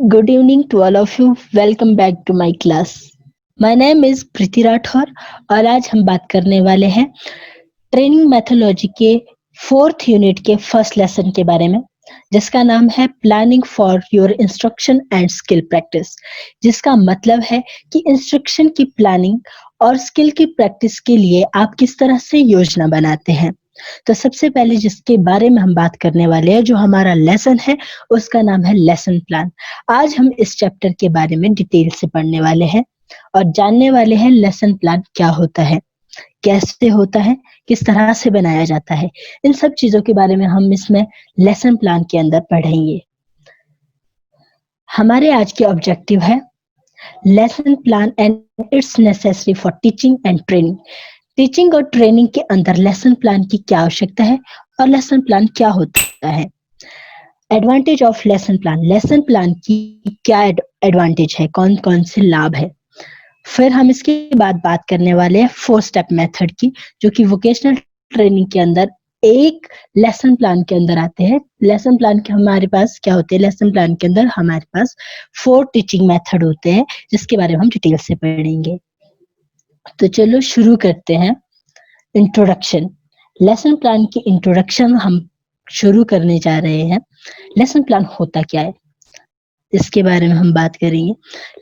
Good evening to all of you. Welcome back to my class. My name is प्रीति राठौर और आज हम बात करने वाले हैं ट्रेनिंग मैथोलॉजी के फोर्थ यूनिट के फर्स्ट लेसन के बारे में, जिसका नाम है planning for your instruction and skill practice, जिसका मतलब है कि इंस्ट्रक्शन की प्लानिंग और स्किल की प्रैक्टिस के लिए आप किस तरह से योजना बनाते हैं। तो सबसे पहले जिसके बारे में हम बात करने वाले हैं, जो हमारा लेसन है, उसका नाम है लेसन प्लान। आज हम इस चैप्टर के बारे में डिटेल से पढ़ने वाले हैं और जानने वाले हैं लेसन प्लान क्या होता है, कैसे होता है, किस तरह से बनाया जाता है। इन सब चीजों के बारे में हम इसमें लेसन प्लान के अंदर पढ़ेंगे। हमारे आज के ऑब्जेक्टिव है lesson plan and it's necessary for teaching and training. Teaching और ट्रेनिंग के अंदर लेसन प्लान की क्या आवश्यकता है और लेसन प्लान क्या होता है। एडवांटेज ऑफ लेसन प्लान की क्या एडवांटेज है, कौन कौन से लाभ है। फिर हम इसके बाद बात करने वाले हैं 4 स्टेप मेथड की, जो कि वोकेशनल ट्रेनिंग के अंदर एक लेसन प्लान के अंदर आते हैं। लेसन प्लान के हमारे पास क्या होते हैं, लेसन प्लान के अंदर हमारे पास 4 टीचिंग मेथड होते हैं, जिसके बारे में हम डिटेल से पढ़ेंगे। तो चलो शुरू करते हैं। इंट्रोडक्शन। लेसन प्लान की इंट्रोडक्शन हम शुरू करने जा रहे हैं। लेसन प्लान होता क्या है, इसके बारे में हम बात करेंगे।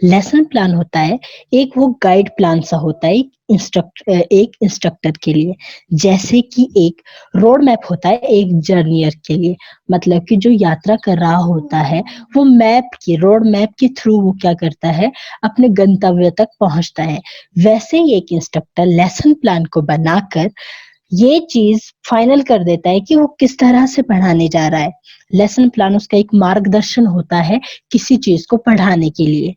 लेसन प्लान होता है एक वो गाइड प्लान सा होता है एक इंस्ट्रक्टर के लिए, जैसे कि एक रोड मैप होता है एक जर्नियर के लिए। मतलब कि जो यात्रा कर रहा होता है वो रोड मैप के थ्रू वो क्या करता है, अपने गंतव्य तक पहुंचता है। वैसे ही एक इंस्ट्रक्टर लेसन प्लान को बनाकर ये चीज फाइनल कर देता है कि वो किस तरह से पढ़ाने जा रहा है। लेसन प्लान उसका एक मार्गदर्शन होता है किसी चीज को पढ़ाने के लिए।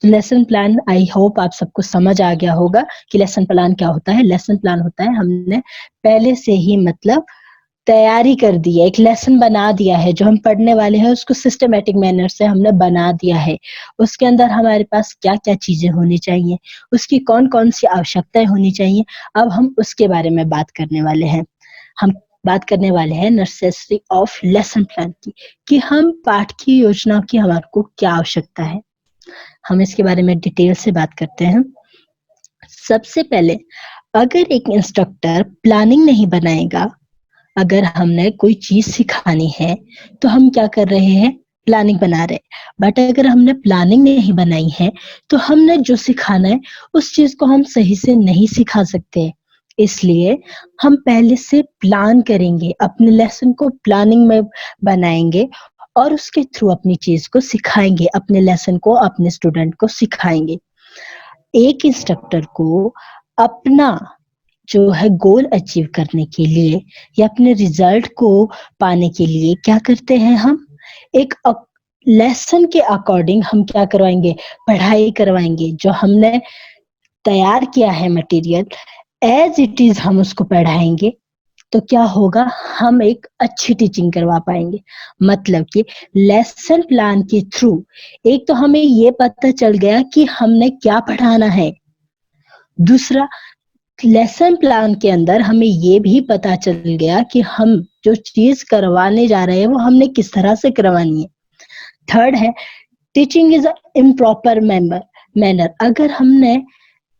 तो लेसन प्लान, आई होप आप सबको समझ आ गया होगा कि लेसन प्लान क्या होता है। लेसन प्लान होता है हमने पहले से ही मतलब तैयारी कर दी है, एक लेसन बना दिया है, जो हम पढ़ने वाले हैं उसको सिस्टमेटिक मैनर से हमने बना दिया है। उसके अंदर हमारे पास क्या क्या चीजें होनी चाहिए, उसकी कौन कौन सी आवश्यकताएं होनी चाहिए, अब हम उसके बारे में बात करने वाले हैं। हम बात करने वाले हैं नेसेसिटी ऑफ लेसन प्लान की, कि हम पाठ की योजना की हमारे को क्या आवश्यकता है। हम इसके बारे में डिटेल से बात करते हैं। सबसे पहले, अगर एक इंस्ट्रक्टर प्लानिंग नहीं बनाएगा, अगर हमने कोई चीज सिखानी है तो हम क्या कर रहे हैं, प्लानिंग बना रहे हैं। बट अगर हमने प्लानिंग नहीं बनाई है तो हमने जो सिखाना है उस चीज को हम सही से नहीं सिखा सकते। इसलिए हम पहले से प्लान करेंगे, अपने लेसन को प्लानिंग में बनाएंगे और उसके थ्रू अपनी चीज को सिखाएंगे, अपने लेसन को अपने स्टूडेंट को सिखाएंगे। एक इंस्ट्रक्टर को अपना जो है गोल अचीव करने के लिए या अपने रिजल्ट को पाने के लिए क्या करते हैं, हम एक लेसन के अकॉर्डिंग हम क्या करवाएंगे, पढ़ाई करवाएंगे। जो हमने तैयार किया है मटेरियल, एज इट इज हम उसको पढ़ाएंगे तो क्या होगा, हम एक अच्छी टीचिंग करवा पाएंगे। मतलब कि लेसन प्लान के थ्रू एक तो हमें ये पता चल गया कि हमने क्या पढ़ाना है। दूसरा, लेसन प्लान के अंदर हमें ये भी पता चल गया कि हम जो चीज करवाने जा रहे हैं वो हमने किस तरह से करवानी है। थर्ड है, टीचिंग इज इम्प्रॉपर मैनर। अगर हमने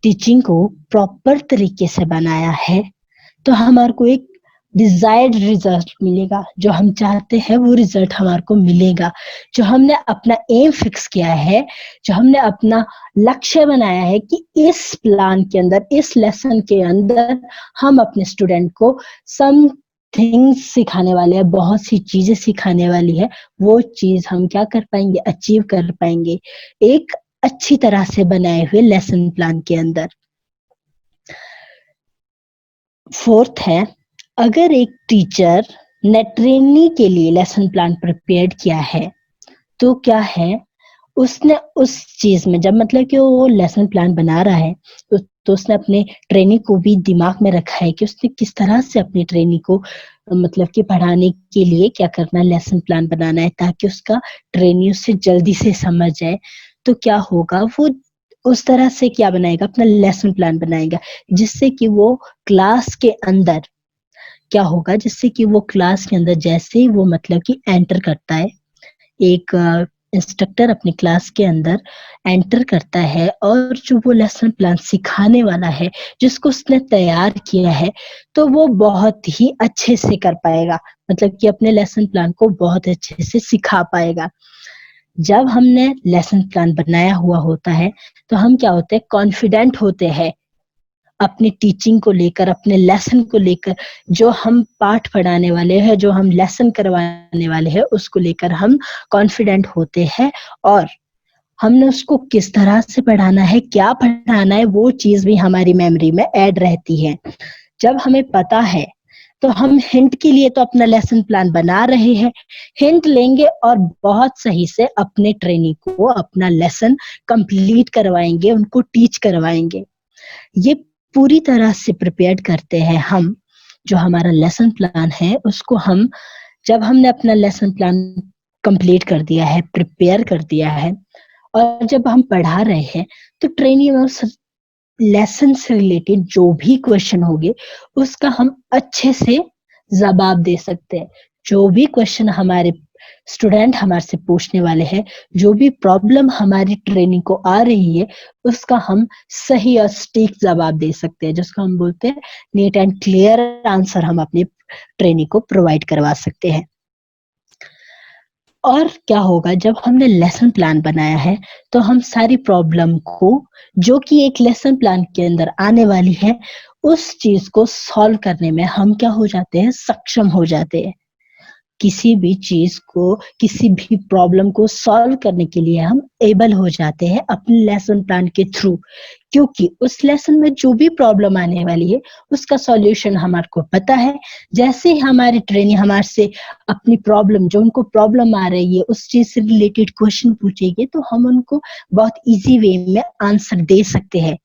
टीचिंग को प्रॉपर तरीके से बनाया है तो हमारे को एक डिजायर्ड रिजल्ट मिलेगा, जो हम चाहते हैं वो रिजल्ट हमारे को मिलेगा। जो हमने अपना एम फिक्स किया है, जो हमने अपना लक्ष्य बनाया है कि इस प्लान के अंदर, इस लेसन के अंदर हम अपने स्टूडेंट को सम थिंग्स सिखाने वाले हैं, बहुत सी चीजें सिखाने वाली है, वो चीज हम क्या कर पाएंगे, अचीव कर पाएंगे एक अच्छी तरह से बनाए हुए लेसन प्लान के अंदर। फोर्थ है, अगर एक टीचर ने ट्रेनी के लिए लेसन प्लान प्रिपेयर किया है तो क्या है, उसने उस चीज में जब मतलब कि वो लेसन प्लान बना रहा है तो उसने अपने ट्रेनी को भी दिमाग में रखा है कि उसने किस तरह से अपनी ट्रेनी को मतलब कि पढ़ाने के लिए क्या करना है, लेसन प्लान बनाना है, ताकि उसका ट्रेनी उससे जल्दी से समझ जाए। तो क्या होगा, वो उस तरह से क्या बनाएगा, अपना लेसन प्लान बनाएगा, जिससे कि वो क्लास के अंदर क्या होगा, जिससे कि वो क्लास के अंदर जैसे ही वो मतलब कि एंटर करता है, एक इंस्ट्रक्टर अपनी क्लास के अंदर एंटर करता है और जो वो लेसन प्लान सिखाने वाला है, जिसको उसने तैयार किया है, तो वो बहुत ही अच्छे से कर पाएगा। मतलब कि अपने लेसन प्लान को बहुत अच्छे से सिखा पाएगा। जब हमने लेसन प्लान बनाया हुआ होता है, तो हम क्या होते हैं, कॉन्फिडेंट होते हैं अपनी टीचिंग को लेकर, अपने लेसन को लेकर। जो हम पाठ पढ़ाने वाले हैं, जो हम लेसन करवाने वाले हैं, उसको लेकर हम कॉन्फिडेंट होते हैं और हमने उसको किस तरह से पढ़ाना है, क्या पढ़ाना है, वो चीज भी हमारी मेमोरी में ऐड रहती है। जब हमें पता है, तो हम हिंट के लिए तो अपना लेसन प्लान बना रहे हैं, हिंट लेंगे और बहुत सही से अपने ट्रेनी को अपना लेसन कंप्लीट करवाएंगे, उनको टीच करवाएंगे। ये पूरी तरह से प्रिपेयर करते हैं हम। जो हमारा लेसन प्लान है, उसको हम, जब हमने अपना लेसन प्लान कंप्लीट कर दिया है, प्रिपेयर कर दिया है, और जब हम पढ़ा रहे हैं, तो ट्रेनी में उस लेसन से रिलेटेड जो भी क्वेश्चन होंगे, उसका हम अच्छे से जवाब दे सकते हैं। जो भी क्वेश्चन हमारे स्टूडेंट हमारे से पूछने वाले हैं, जो भी प्रॉब्लम हमारी ट्रेनिंग को आ रही है, उसका हम सही और सटीक जवाब दे सकते हैं, जिसको हम बोलते हैं नीट एंड क्लियर आंसर हम अपनी ट्रेनिंग को प्रोवाइड करवा सकते हैं। और क्या होगा, जब हमने लेसन प्लान बनाया है, तो हम सारी प्रॉब्लम को, जो कि एक लेसन प्लान के अंदर आने वाली है, उस चीज को सॉल्व करने में हम क्या हो जाते हैं, सक्षम हो जाते हैं। किसी भी चीज को, किसी भी प्रॉब्लम को सॉल्व करने के लिए हम एबल हो जाते हैं अपने लेसन प्लान के थ्रू, क्योंकि उस लेसन में जो भी प्रॉब्लम आने वाली है, उसका सॉल्यूशन हमारे को पता है। जैसे ही हमारी ट्रेनिंग हमारे से अपनी प्रॉब्लम, जो उनको प्रॉब्लम आ रही है, उस चीज से रिलेटेड क्वेश्चन पूछेगी, तो हम उनको बहुत इजी वे में आंसर दे सकते हैं,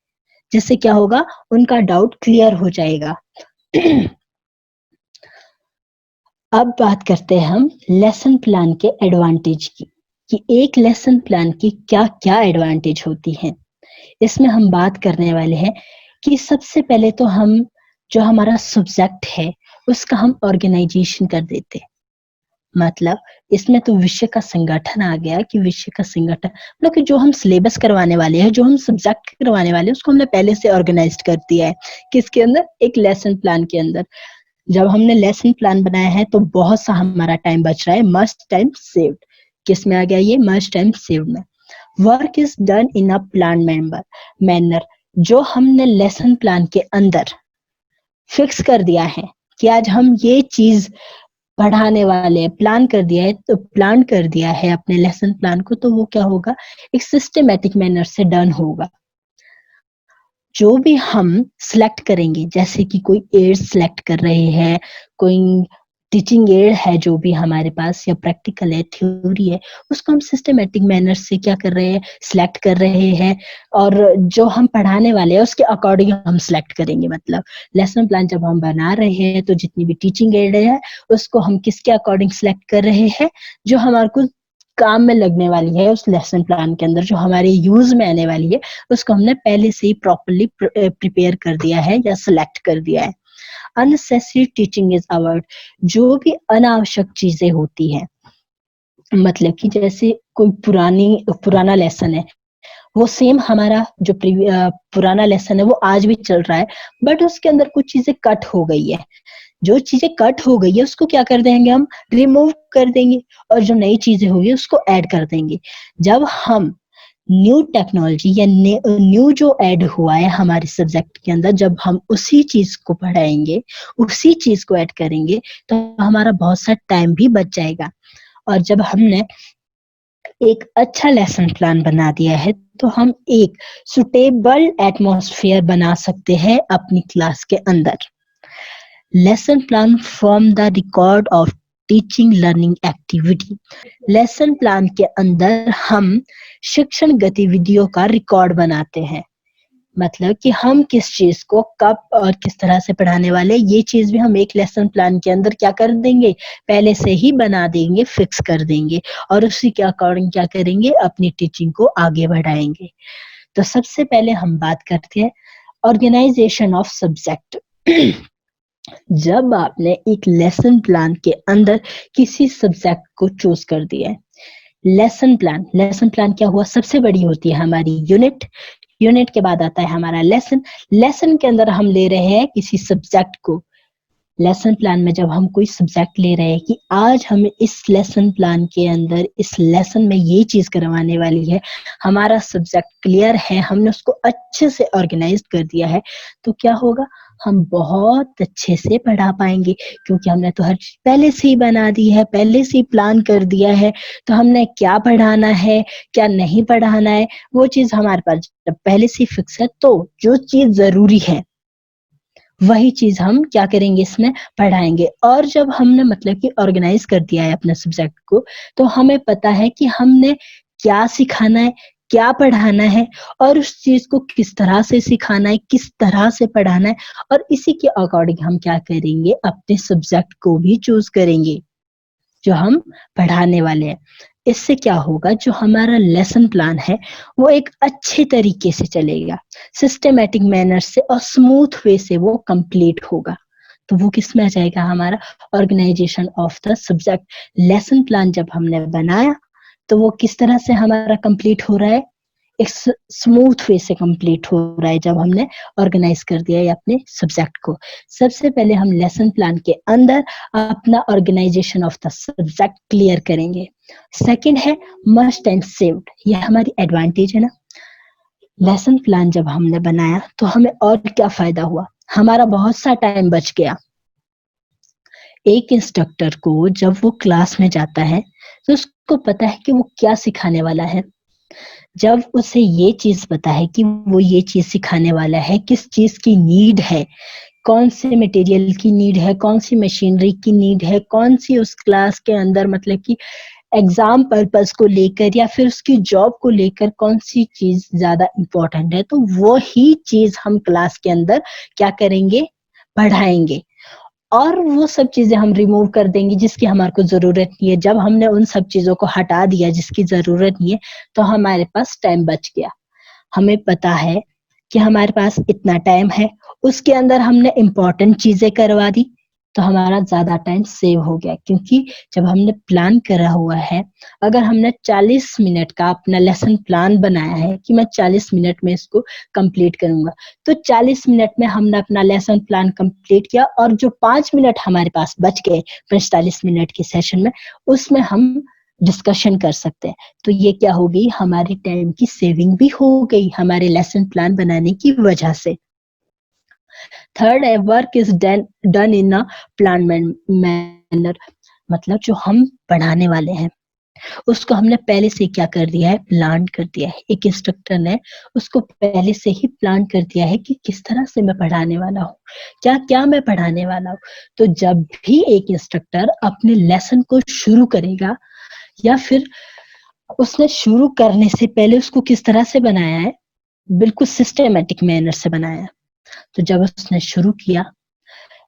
जिससे क्या होगा, उनका डाउट क्लियर हो जाएगा। अब बात करते हैं हम लेसन प्लान के एडवांटेज की, कि एक लेसन प्लान की क्या क्या एडवांटेज होती हैं। इसमें हम बात करने वाले हैं कि सबसे पहले तो हम, जो हमारा सब्जेक्ट है, उसका हम ऑर्गेनाइजेशन कर देते हैं। मतलब इसमें तो विषय का संगठन आ गया, कि विषय का संगठन मतलब कि जो हम सिलेबस करवाने वाले हैं, जो हम सब्जेक्ट करवाने वाले हैं, उसको हमने पहले से ऑर्गेनाइज कर दिया है। किसके अंदर, एक लेसन प्लान के अंदर। जब हमने लेसन प्लान बनाया है, तो बहुत सा हमारा टाइम बच रहा है, मच टाइम सेव्ड। किस में आ गया ये, मच टाइम सेव्ड में। Work is done in a plan manner. जो हमने लेसन प्लान के अंदर फिक्स कर दिया है कि आज हम ये चीज पढ़ाने वाले हैं, प्लान कर दिया है, तो प्लान कर दिया है अपने लेसन प्लान को, तो वो क्या होगा, एक सिस्टमेटिक मैनर से डन होगा। जो भी हम सिलेक्ट करेंगे, जैसे कि कोई एड सिलेक्ट कर रहे हैं, कोई टीचिंग एड है जो भी हमारे पास, या प्रैक्टिकल है, थ्योरी है, उसको हम सिस्टमेटिक मैनर से क्या कर रहे हैं, सिलेक्ट कर रहे हैं। और जो हम पढ़ाने वाले हैं, उसके अकॉर्डिंग हम सिलेक्ट करेंगे। मतलब लेसन प्लान जब हम बना रहे हैं, तो जितनी भी टीचिंग एड है, उसको हम किसके अकॉर्डिंग सिलेक्ट कर रहे हैं, जो हमारे को काम में लगने वाली है उस लेसन प्लान के अंदर, जो हमारे यूज में आने वाली है, उसको हमने पहले से ही प्रॉपरली प्रिपेयर कर दिया है या सिलेक्ट कर दिया है। Unnecessary teaching is avoid. जो भी अनावश्यक चीजें होती हैं, मतलब कि जैसे कोई पुराना लेसन है, वो सेम हमारा जो पुराना लेसन है, वो आज भी चल रहा है, बट उसके अंदर कुछ चीजें कट हो गई है। जो चीजें कट हो गई है, उसको क्या कर देंगे, हम रिमूव कर देंगे, और जो नई चीजें होगी उसको ऐड कर देंगे। जब हम न्यू टेक्नोलॉजी या न्यू जो ऐड हुआ है हमारे सब्जेक्ट के अंदर, जब हम उसी चीज को पढ़ाएंगे, उसी चीज को ऐड करेंगे, तो हमारा बहुत सा टाइम भी बच जाएगा। और जब हमने एक अच्छा लेसन प्लान बना दिया है, तो हम एक सुटेबल एटमॉस्फेयर बना सकते हैं अपनी क्लास के अंदर। Lesson plan form the record of teaching learning activity. Lesson plan के अंदर हम शिक्षण गतिविधियों का रिकॉर्ड बनाते हैं। मतलब कि हम किस चीज को कब और किस तरह से पढ़ाने वाले, ये चीज भी हम एक लेसन प्लान के अंदर क्या कर देंगे, पहले से ही बना देंगे, फिक्स कर देंगे, और उसी के अकॉर्डिंग क्या करेंगे, अपनी टीचिंग को आगे बढ़ाएंगे। तो सबसे पहले हम बात करते हैं ऑर्गेनाइजेशन ऑफ सब्जेक्ट। जब आपने एक लेसन प्लान के अंदर किसी सब्जेक्ट को चूज कर दिया है, लेसन प्लान क्या हुआ? सबसे बड़ी होती है हमारी यूनिट के बाद आता है हमारा लेसन के अंदर हम ले रहे हैं किसी सब्जेक्ट को। लेसन प्लान में जब हम कोई सब्जेक्ट ले रहे हैं कि आज हमें इस लेसन प्लान के अंदर इस लेसन में ये चीज करवाने वाली है, हमारा सब्जेक्ट क्लियर है, हमने उसको अच्छे से ऑर्गेनाइज कर दिया है, तो क्या होगा? हम बहुत अच्छे से पढ़ा पाएंगे, क्योंकि हमने तो हर चीज पहले से ही बना दी है, पहले से ही प्लान कर दिया है। तो हमने क्या पढ़ाना है, क्या नहीं पढ़ाना है, वो चीज हमारे पास जब पहले से ही फिक्स है, तो जो चीज जरूरी है वही चीज हम क्या करेंगे, इसमें पढ़ाएंगे। और जब हमने मतलब कि ऑर्गेनाइज कर दिया है अपने सब्जेक्ट को, तो हमें पता है कि हमने क्या सिखाना है, क्या पढ़ाना है, और उस चीज को किस तरह से सिखाना है, किस तरह से पढ़ाना है, और इसी के अकॉर्डिंग हम क्या करेंगे, अपने सब्जेक्ट को भी चूज करेंगे जो हम पढ़ाने वाले हैं। इससे क्या होगा, जो हमारा लेसन प्लान है वो एक अच्छे तरीके से चलेगा, सिस्टमेटिक मैनर से और स्मूथ वे से वो कंप्लीट होगा। तो वो किस में आ जाएगा, हमारा organisation of the subject. Lesson plan जब हमने बनाया तो वो किस तरह से हमारा कंप्लीट हो रहा है, एक स्मूथ वे से कंप्लीट हो रहा है जब हमने ऑर्गेनाइज कर दिया है अपने सब्जेक्ट को। सबसे पहले हम लेसन प्लान के अंदर अपना organisation of the subject clear करेंगे। सेकंड है मस्ट एंड सेव्ड, ये हमारी एडवांटेज है ना। लेसन प्लान जब हमने बनाया तो हमें और क्या फायदा हुआ, हमारा बहुत सा टाइम बच गया। एक इंस्ट्रक्टर को जब वो क्लास में जाता है तो उसको पता है कि वो क्या सिखाने वाला है। जब उसे ये चीज पता है कि वो ये चीज सिखाने वाला है, किस चीज की नीड है, कौन से मटेरियल की नीड है, कौन सी मशीनरी की नीड है, कौन सी उस क्लास के अंदर मतलब कि एग्जाम पर्पस को लेकर या फिर उसकी जॉब को लेकर कौन सी चीज ज्यादा इंपॉर्टेंट है, तो वो ही चीज हम क्लास के अंदर क्या करेंगे, पढ़ाएंगे। और वो सब चीजें हम रिमूव कर देंगे जिसकी हमारे को जरूरत नहीं है। जब हमने उन सब चीजों को हटा दिया जिसकी जरूरत नहीं है, तो हमारे पास टाइम बच गया। हमें पता है कि हमारे पास इतना टाइम है, उसके अंदर हमने इम्पोर्टेंट चीजें करवा दी, तो हमारा ज्यादा टाइम सेव हो गया। क्योंकि जब हमने प्लान करा हुआ है, अगर हमने 40 मिनट का अपना लेसन प्लान बनाया है कि मैं 40 मिनट में इसको कंप्लीट करूंगा, तो 40 मिनट में हमने अपना लेसन प्लान कंप्लीट किया, और जो 5 मिनट हमारे पास बच गए 45 मिनट के सेशन में, उसमें हम डिस्कशन कर सकते हैं। तो ये क्या हो गई, हमारे टाइम की सेविंग भी हो गई हमारे लेसन प्लान बनाने की वजह से। थर्ड है work is done in a plan manner, मतलब जो हम पढ़ाने वाले हैं उसको हमने पहले से क्या कर दिया है, प्लान कर दिया है। एक इंस्ट्रक्टर ने उसको पहले से ही प्लान कर दिया है कि किस तरह से मैं पढ़ाने वाला हूँ, क्या क्या मैं पढ़ाने वाला हूँ। तो जब भी एक इंस्ट्रक्टर अपने लेसन को शुरू करेगा, या फिर उसने शुरू करने से पहले उसको किस तरह से बनाया है, बिल्कुल सिस्टमेटिक मैनर से बनाया है। तो जब उसने शुरू किया,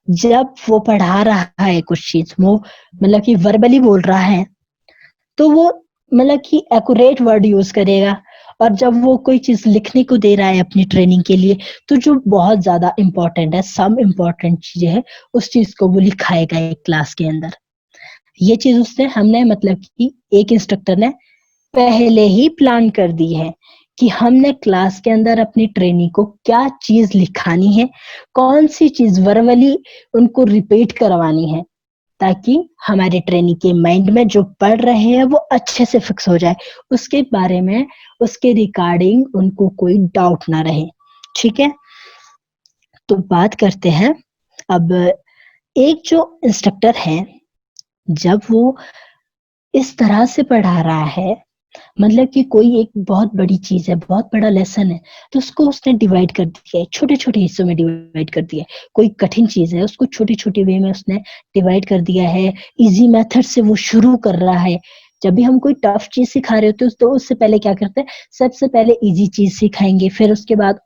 जब वो पढ़ा रहा है कुछ चीज, वो मतलब कि वर्बली बोल रहा है, तो वो मतलब कि एक्यूरेट वर्ड यूज करेगा। और जब वो कोई चीज लिखने को दे रहा है अपनी ट्रेनिंग के लिए, तो जो बहुत ज्यादा इंपॉर्टेंट है, सब इंपॉर्टेंट चीजें है, उस चीज को वो लिखाएगा एक क्लास के अंदर। ये चीज उसने हमने मतलब कि एक इंस्ट्रक्टर ने पहले ही प्लान कर दी है कि हमने क्लास के अंदर अपनी ट्रेनी को क्या चीज लिखानी है, कौन सी चीज वर्बली उनको रिपीट करवानी है, ताकि हमारे ट्रेनी के माइंड में जो पढ़ रहे हैं वो अच्छे से फिक्स हो जाए, उसके बारे में, उसके रिगार्डिंग उनको कोई डाउट ना रहे। ठीक है, तो बात करते हैं अब, एक जो इंस्ट्रक्टर है जब वो इस तरह से पढ़ा रहा है, मतलब कि कोई एक बहुत बड़ी चीज है, बहुत बड़ा लेसन है, तो उसको उसने डिवाइड कर दिया है, छोटे छोटे हिस्सों में डिवाइड कर दिया है। कोई कठिन चीज है उसको छोटे छोटे वे में उसने डिवाइड कर दिया है, इजी मेथड से वो शुरू कर रहा है। जब भी हम कोई टफ चीज सिखा रहे होते हैं तो उससे पहले क्या करते हैं, सबसे पहले इजी चीज सिखाएंगे, फिर उसके बाद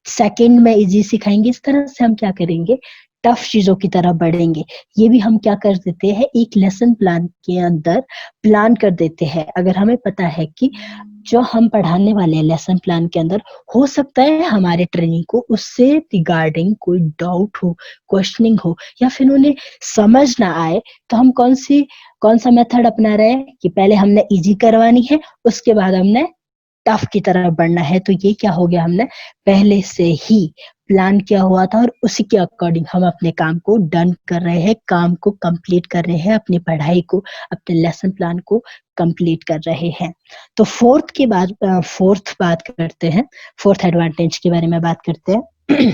सेकंड में इजी सिखाएंगे। इस तरह से हम क्या करेंगे, टफ चीजों की तरफ बढ़ेंगे। ये भी हम क्या कर देते हैं, एक लेसन प्लान के अंदर प्लान कर देते हैं। अगर हमें पता है कि जो हम पढ़ाने वाले हैं लेसन प्लान के अंदर, हो सकता है हमारे ट्रेनिंग को उससे रिगार्डिंग कोई डाउट हो, क्वेश्चनिंग हो, या फिर उन्हें समझ ना आए, तो हम कौन सी कौन सा मेथड अपना रहे हैं कि पहले हमने इजी करवानी है, उसके बाद हमने टफ की तरफ बढ़ना है। तो ये क्या हो गया, हमने पहले से ही प्लान किया हुआ था और उसी के अकॉर्डिंग हम अपने काम को डन कर रहे हैं, काम को कंप्लीट कर रहे हैं, अपनी पढ़ाई को, अपने लेसन प्लान को कंप्लीट कर रहे हैं। तो फोर्थ बात करते हैं, फोर्थ एडवांटेज के बारे में बात करते हैं।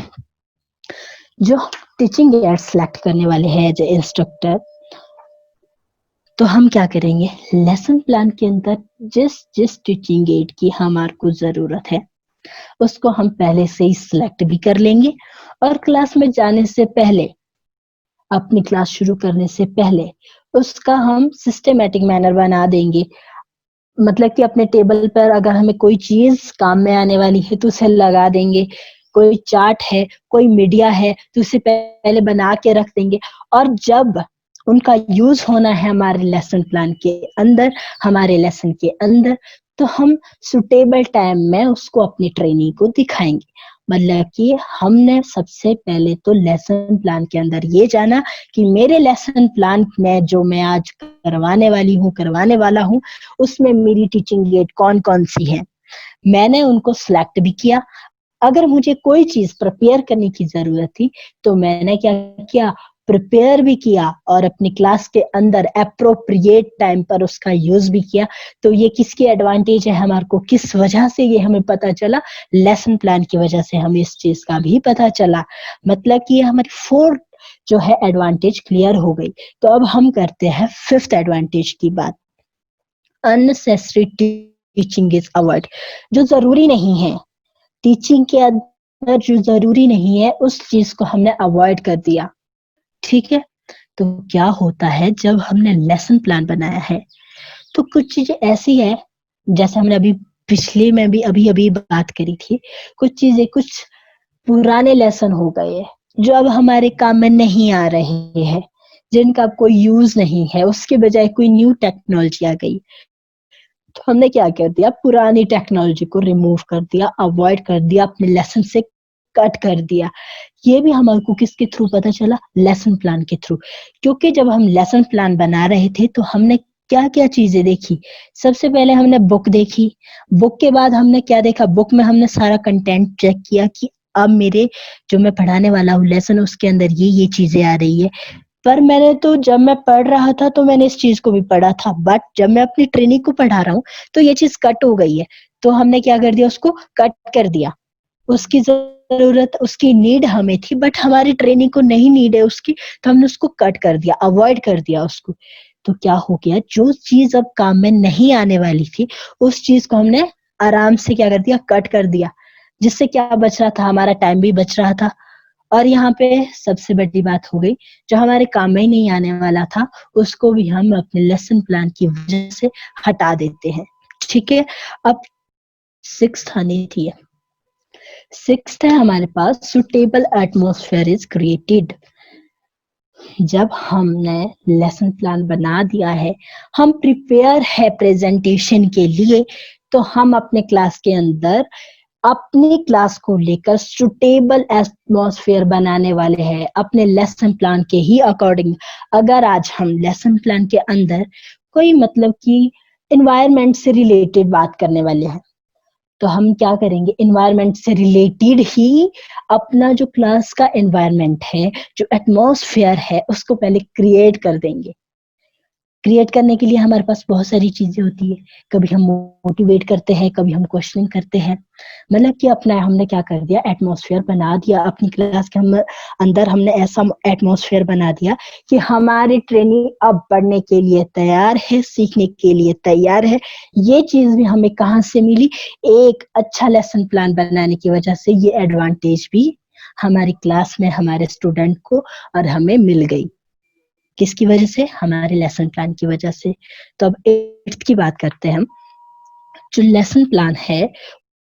जो टीचिंग एड सेलेक्ट करने वाले हैं एज ए इंस्ट्रक्टर, तो हम क्या करेंगे, लेसन प्लान के अंदर जिस जिस टीचिंग एड की हमारे को जरूरत है उसको हम पहले से ही सिलेक्ट भी कर लेंगे, और क्लास में जाने से पहले, अपनी क्लास शुरू करने से पहले उसका हम सिस्टमेटिक मैनर बना देंगे। मतलब कि अपने टेबल पर अगर हमें कोई चीज काम में आने वाली है तो उसे लगा देंगे, कोई चार्ट है, कोई मीडिया है तो उसे पहले बना के रख देंगे, और जब उनका यूज होना है हमारे लेसन प्लान के अंदर, हमारे लेसन के अंदर, तो हम सुटेबल टाइम में उसको अपनी ट्रेनिंग को दिखाएंगे। मतलब कि हमने सबसे पहले तो लेसन प्लान के अंदर ये जाना कि मेरे लेसन प्लान में जो मैं आज करवाने वाला हूँ उसमें मेरी टीचिंग एड कौन कौन सी है, मैंने उनको सिलेक्ट भी किया। अगर मुझे कोई चीज प्रिपेयर करने की जरूरत थी तो मैंने क्या किया, प्रिपेयर भी किया और अपनी क्लास के अंदर अप्रोप्रिएट टाइम पर उसका यूज भी किया। तो ये किसकी एडवांटेज है हमारे को, किस वजह से ये हमें पता चला, लेसन प्लान की वजह से हमें इस चीज का भी पता चला। मतलब कि ये हमारी फोर्थ जो है एडवांटेज क्लियर हो गई। तो अब हम करते हैं फिफ्थ एडवांटेज की बात। Unnecessary teaching is avoid. जो जरूरी नहीं है टीचिंग के अंदर, जो जरूरी नहीं है उस चीज को हमने अवॉइड कर दिया। ठीक है, तो क्या होता है जब हमने लेसन प्लान बनाया है तो कुछ चीजें ऐसी है, जैसे हमने अभी पिछले में भी अभी अभी बात करी थी, कुछ चीजें कुछ पुराने लेसन हो गए हैं जो अब हमारे काम में नहीं आ रहे हैं, जिनका अब कोई यूज नहीं है, उसके बजाय कोई न्यू टेक्नोलॉजी आ गई। तो हमने क्या कर दिया, पुरानी टेक्नोलॉजी को रिमूव कर दिया, अवॉइड कर दिया, अपने लेसन से कट कर दिया। ये भी हमारे को किसके थ्रू पता चला, लेसन प्लान के थ्रू। क्योंकि जब हम लेसन प्लान बना रहे थे तो हमने क्या क्या चीजें देखी, सबसे पहले हमने बुक देखी, बुक के बाद हमने क्या देखा, बुक में हमने सारा कंटेंट चेक किया कि अब मेरे जो मैं पढ़ाने वाला हूँ लेसन उसके अंदर ये चीजें आ रही है। पर मैंने तो जब मैं पढ़ रहा था तो मैंने इस चीज को भी पढ़ा था, बट जब मैं अपनी ट्रेनिंग को पढ़ा रहा हूँ तो ये चीज कट हो गई है। तो हमने क्या कर दिया, उसको कट कर दिया। उसकी जरूरत, उसकी नीड हमें थी बट हमारी ट्रेनिंग को नहीं नीड है उसकी, तो हमने उसको कट कर दिया, अवॉइड कर दिया उसको। तो क्या हो गया, जो चीज अब काम में नहीं आने वाली थी उस चीज को हमने आराम से क्या कर दिया, कट कर दिया, जिससे क्या बच रहा था, हमारा टाइम भी बच रहा था। और यहाँ पे सबसे बड़ी बात हो गई, जो हमारे काम में ही नहीं आने वाला था उसको भी हम अपने लेसन प्लान की वजह से हटा देते हैं। ठीक है, अब सिक्स्थ आनी थी, सिक्स्थ है हमारे पास, सुटेबल एटमॉस्फेयर इज क्रिएटेड। जब हमने लेसन प्लान बना दिया है, हम प्रिपेयर है प्रेजेंटेशन के लिए, तो हम अपने क्लास के अंदर अपनी क्लास को लेकर सुटेबल एटमॉस्फेयर बनाने वाले हैं अपने लेसन प्लान के ही अकॉर्डिंग। अगर आज हम लेसन प्लान के अंदर कोई मतलब कि एनवायरनमेंट से रिलेटेड बात करने वाले हैं, तो हम क्या करेंगे, एनवायरनमेंट से रिलेटेड ही अपना जो क्लास का एनवायरनमेंट है, जो एटमॉस्फेयर है, उसको पहले क्रिएट कर देंगे। क्रिएट करने के लिए हमारे पास बहुत सारी चीजें होती है, कभी हम मोटिवेट करते हैं, कभी हम क्वेश्चन करते हैं। मतलब कि अपना हमने क्या कर दिया, एटमॉस्फेयर बना दिया अपनी क्लास के हम अंदर, हमने ऐसा एटमॉस्फेयर बना दिया कि हमारी ट्रेनिंग अब बढ़ने के लिए तैयार है, सीखने के लिए तैयार है। ये चीज भी हमें कहाँ से मिली, एक अच्छा लेसन प्लान बनाने की वजह से ये एडवांटेज भी हमारी क्लास में हमारे स्टूडेंट को और हमें मिल गई। किसकी वजह से, हमारे लेसन प्लान की वजह से। तो अब एट्थ की बात करते हैं हम। जो लेसन प्लान है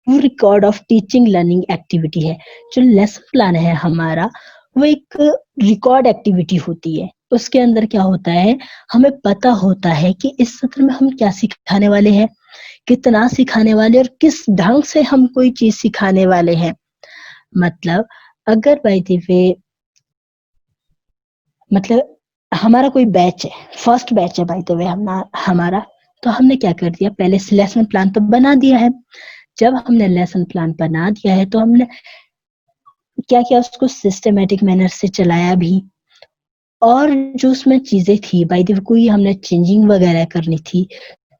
वो record of teaching learning activity है। जो लेसन प्लान है हमारा वो एक रिकॉर्ड एक्टिविटी होती है। उसके अंदर क्या होता है, हमें पता होता है कि इस सत्र में हम क्या सिखाने वाले हैं, कितना सिखाने वाले और किस ढंग से हम कोई चीज सिखाने वाले हैं। मतलब अगर बाय द वे, मतलब हमारा कोई बैच है, फर्स्ट बैच है बाय द वे हमारा, तो हमने क्या कर दिया, पहले से लेसन प्लान तो बना दिया है। जब हमने लेसन प्लान बना दिया है तो हमने क्या किया, उसको सिस्टमेटिक मैनर से चलाया भी, और जो उसमें चीजें थी बाय द वे कोई हमने चेंजिंग वगैरह करनी थी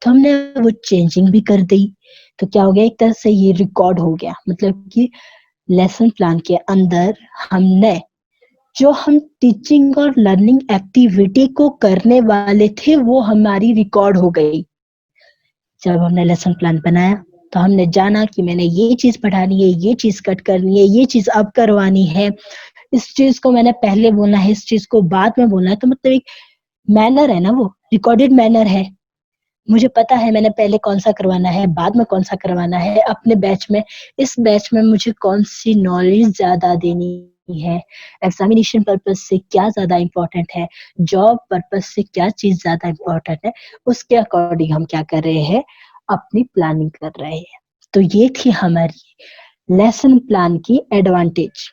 तो हमने वो चेंजिंग भी कर दी। तो क्या हो गया, एक तरह से ये रिकॉर्ड हो गया, मतलब कि लेसन प्लान के अंदर हमने जो हम टीचिंग और लर्निंग एक्टिविटी को करने वाले थे वो हमारी रिकॉर्ड हो गई। जब हमने लेसन प्लान बनाया तो हमने जाना कि मैंने ये चीज पढ़ानी है, ये चीज कट करनी है, ये चीज अब करवानी है, इस चीज को मैंने पहले बोलना है, इस चीज को बाद में बोलना है। तो मतलब एक मैनर है ना, वो रिकॉर्डेड मैनर है। मुझे पता है मैंने पहले कौन सा करवाना है, बाद में कौन सा करवाना है, अपने बैच में, इस बैच में मुझे कौन सी नॉलेज ज्यादा देनी है, एग्जामिनेशन पर्पज से क्या ज्यादा इम्पोर्टेंट है, जॉब पर्पज से क्या चीज ज्यादा इम्पोर्टेंट है, उसके अकॉर्डिंग हम क्या कर रहे हैं, अपनी प्लानिंग कर रहे हैं। तो ये थी हमारी लेसन प्लान की एडवांटेज।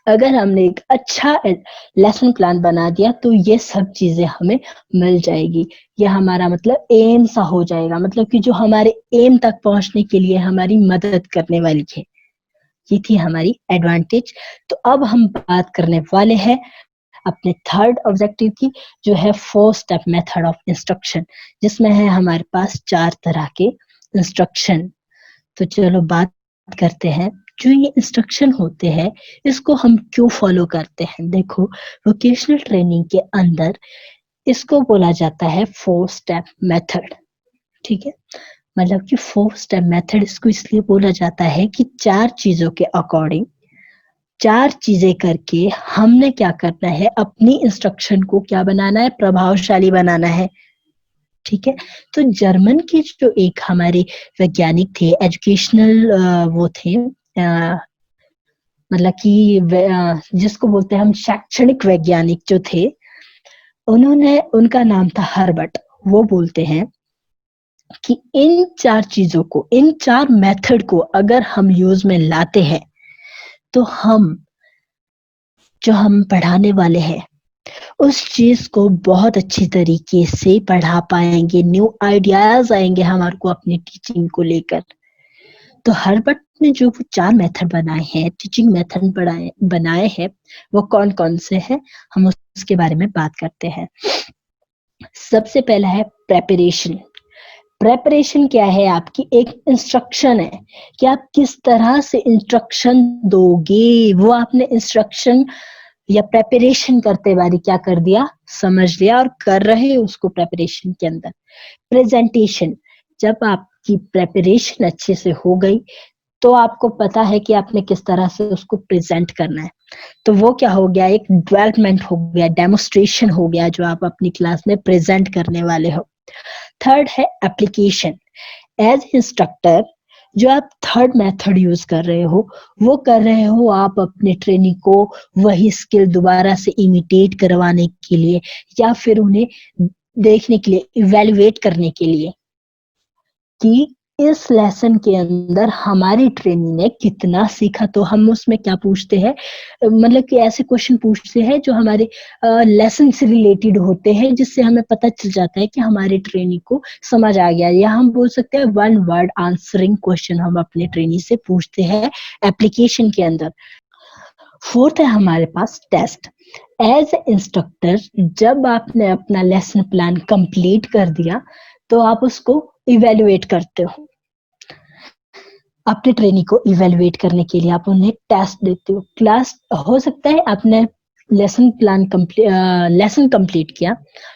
अगर हमने एक अच्छा लेसन प्लान बना दिया तो ये सब चीजें हमें मिल जाएगी। ये हमारा मतलब एम सा हो जाएगा, मतलब कि जो हमारे एम तक पहुंचने के लिए हमारी मदद करने वाली है। ये थी हमारी एडवांटेज। तो अब हम बात करने वाले हैं अपने थर्ड ऑब्जेक्टिव की, जो है 4 स्टेप मेथड ऑफ इंस्ट्रक्शन, जिसमें है हमारे पास 4 तरह के इंस्ट्रक्शन। तो चलो बात करते हैं, जो ये इंस्ट्रक्शन होते हैं इसको हम क्यों फॉलो करते हैं। देखो, वोकेशनल ट्रेनिंग के अंदर इसको बोला जाता है 4 स्टेप मेथड। ठीक है, मतलब कि 4 स्टेप मेथड इसको इसलिए बोला जाता है कि 4 चीजों के अकॉर्डिंग, 4 चीजें करके हमने क्या करना है, अपनी इंस्ट्रक्शन को क्या बनाना है, प्रभावशाली बनाना है। ठीक है, तो जर्मन के जो एक हमारे वैज्ञानिक थे, एजुकेशनल वो थे, मतलब कि जिसको बोलते हैं हम शैक्षणिक वैज्ञानिक जो थे, उन्होंने, उनका नाम था हर्बर्ट। वो बोलते हैं कि इन 4 चीजों को, इन 4 मेथड को अगर हम यूज में लाते हैं तो हम, जो हम पढ़ाने वाले हैं, उस चीज को बहुत अच्छी तरीके से पढ़ा पाएंगे, न्यू आइडियाज आएंगे हमारे को अपनी टीचिंग को लेकर। तो हर्बर्ट ने जो वो 4 मेथड बनाए हैं, टीचिंग मेथड बनाए हैं, वो कौन कौन से हैं, हम उसके बारे में बात करते हैं। सबसे पहला है प्रेपरेशन। प्रेपरेशन क्या है, आपकी एक इंस्ट्रक्शन है कि आप किस तरह से इंस्ट्रक्शन दोगे। वो आपने इंस्ट्रक्शन या प्रेपरेशन करते बारी क्या कर दिया, समझ लिया और कर रहे हैं उसको प्रेपरेशन के अंदर। प्रेजेंटेशन, जब आपकी प्रेपरेशन अच्छे से हो गई तो आपको पता है कि आपने किस तरह से उसको प्रेजेंट करना है, तो वो क्या हो गया, एक डेवलपमेंट हो गया, डेमोस्ट्रेशन हो गया जो आप अपनी क्लास में प्रेजेंट करने वाले हो। थर्ड है एप्लीकेशन। एज इंस्ट्रक्टर जो आप थर्ड मेथड यूज कर रहे हो, वो कर रहे हो आप अपने ट्रेनी को वही स्किल दोबारा से इमिटेट करवाने के लिए, या फिर उन्हें देखने के लिए, इवेल्युएट करने के लिए कि इस लेसन के अंदर हमारी ट्रेनी ने कितना सीखा। तो हम उसमें क्या पूछते हैं, मतलब कि ऐसे क्वेश्चन पूछते हैं जो हमारे लेसन से रिलेटेड होते हैं, जिससे हमें पता चल जाता है कि हमारे ट्रेनी को समझ आ गया। या हम बोल सकते हैं 1 वर्ड आंसरिंग क्वेश्चन हम अपने ट्रेनी से पूछते हैं एप्लीकेशन के अंदर। फोर्थ है हमारे पास टेस्ट। एज ए इंस्ट्रक्टर जब आपने अपना लेसन प्लान कंप्लीट कर दिया तो आप उसको इवेलुएट करते हो। अपने ट्रेनी को इवेलुएट करने के लिए आप उन्हें टेस्ट देते हो। क्लास, हो सकता है आपने लेसन कंप्लीट किया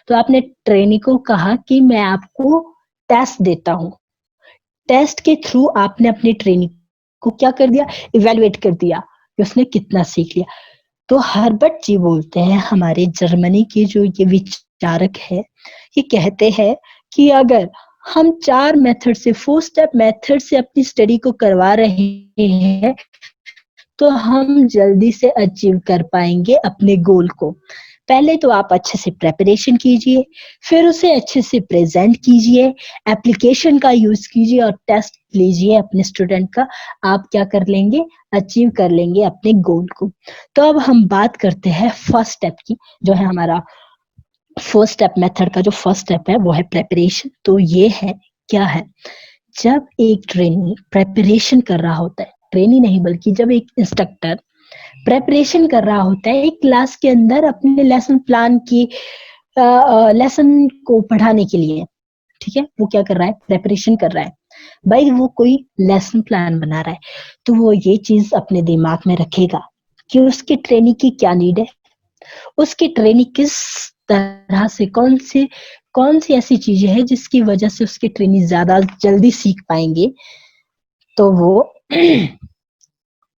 तो आपने ट्रेनी को कहा कि मैं आपको टेस्ट देता हूँ। टेस्ट के थ्रू आपने अपनी ट्रेनी को क्या कर दिया, इवेलुएट कर दिया कि उसने कितना सीख लिया। तो हर्बर्ट जी बोलते हैं, हमारे जर्मनी के जो ये विचारक है, ये कहते हैं कि अगर हम 4 मेथड से, 4 स्टेप मेथड से अपनी स्टडी को करवा रहे हैं तो हम जल्दी से अचीव कर पाएंगे अपने गोल को। पहले तो आप अच्छे से प्रेपरेशन कीजिए, फिर उसे अच्छे से प्रेजेंट कीजिए, एप्लीकेशन का यूज कीजिए और टेस्ट लीजिए अपने स्टूडेंट का। आप क्या कर लेंगे, अचीव कर लेंगे अपने गोल को। तो अब हम बात करते हैं फर्स्ट स्टेप की, जो है हमारा फर्स्ट स्टेप मेथड का जो फर्स्ट स्टेप है वो है प्रेपरेशन। तो ये है क्या है, जब एक ट्रेनी प्रेपरेशन कर रहा होता है, ट्रेनी नहीं बल्कि जब एक इंस्ट्रक्टर प्रेपरेशन कर रहा होता है एक क्लास के अंदर अपने लेसन प्लान की लेसन को पढ़ाने के लिए, ठीक है, वो क्या कर रहा है, प्रेपरेशन कर रहा है। भाई वो कोई लेसन प्लान बना रहा है तो वो ये चीज अपने दिमाग में रखेगा कि उसकी ट्रेनिंग की क्या नीड है, उसकी ट्रेनिंग किस तरह से कौन सी ऐसी चीजें हैं जिसकी वजह से उसकी ट्रेनिंग ज्यादा जल्दी सीख पाएंगे। तो वो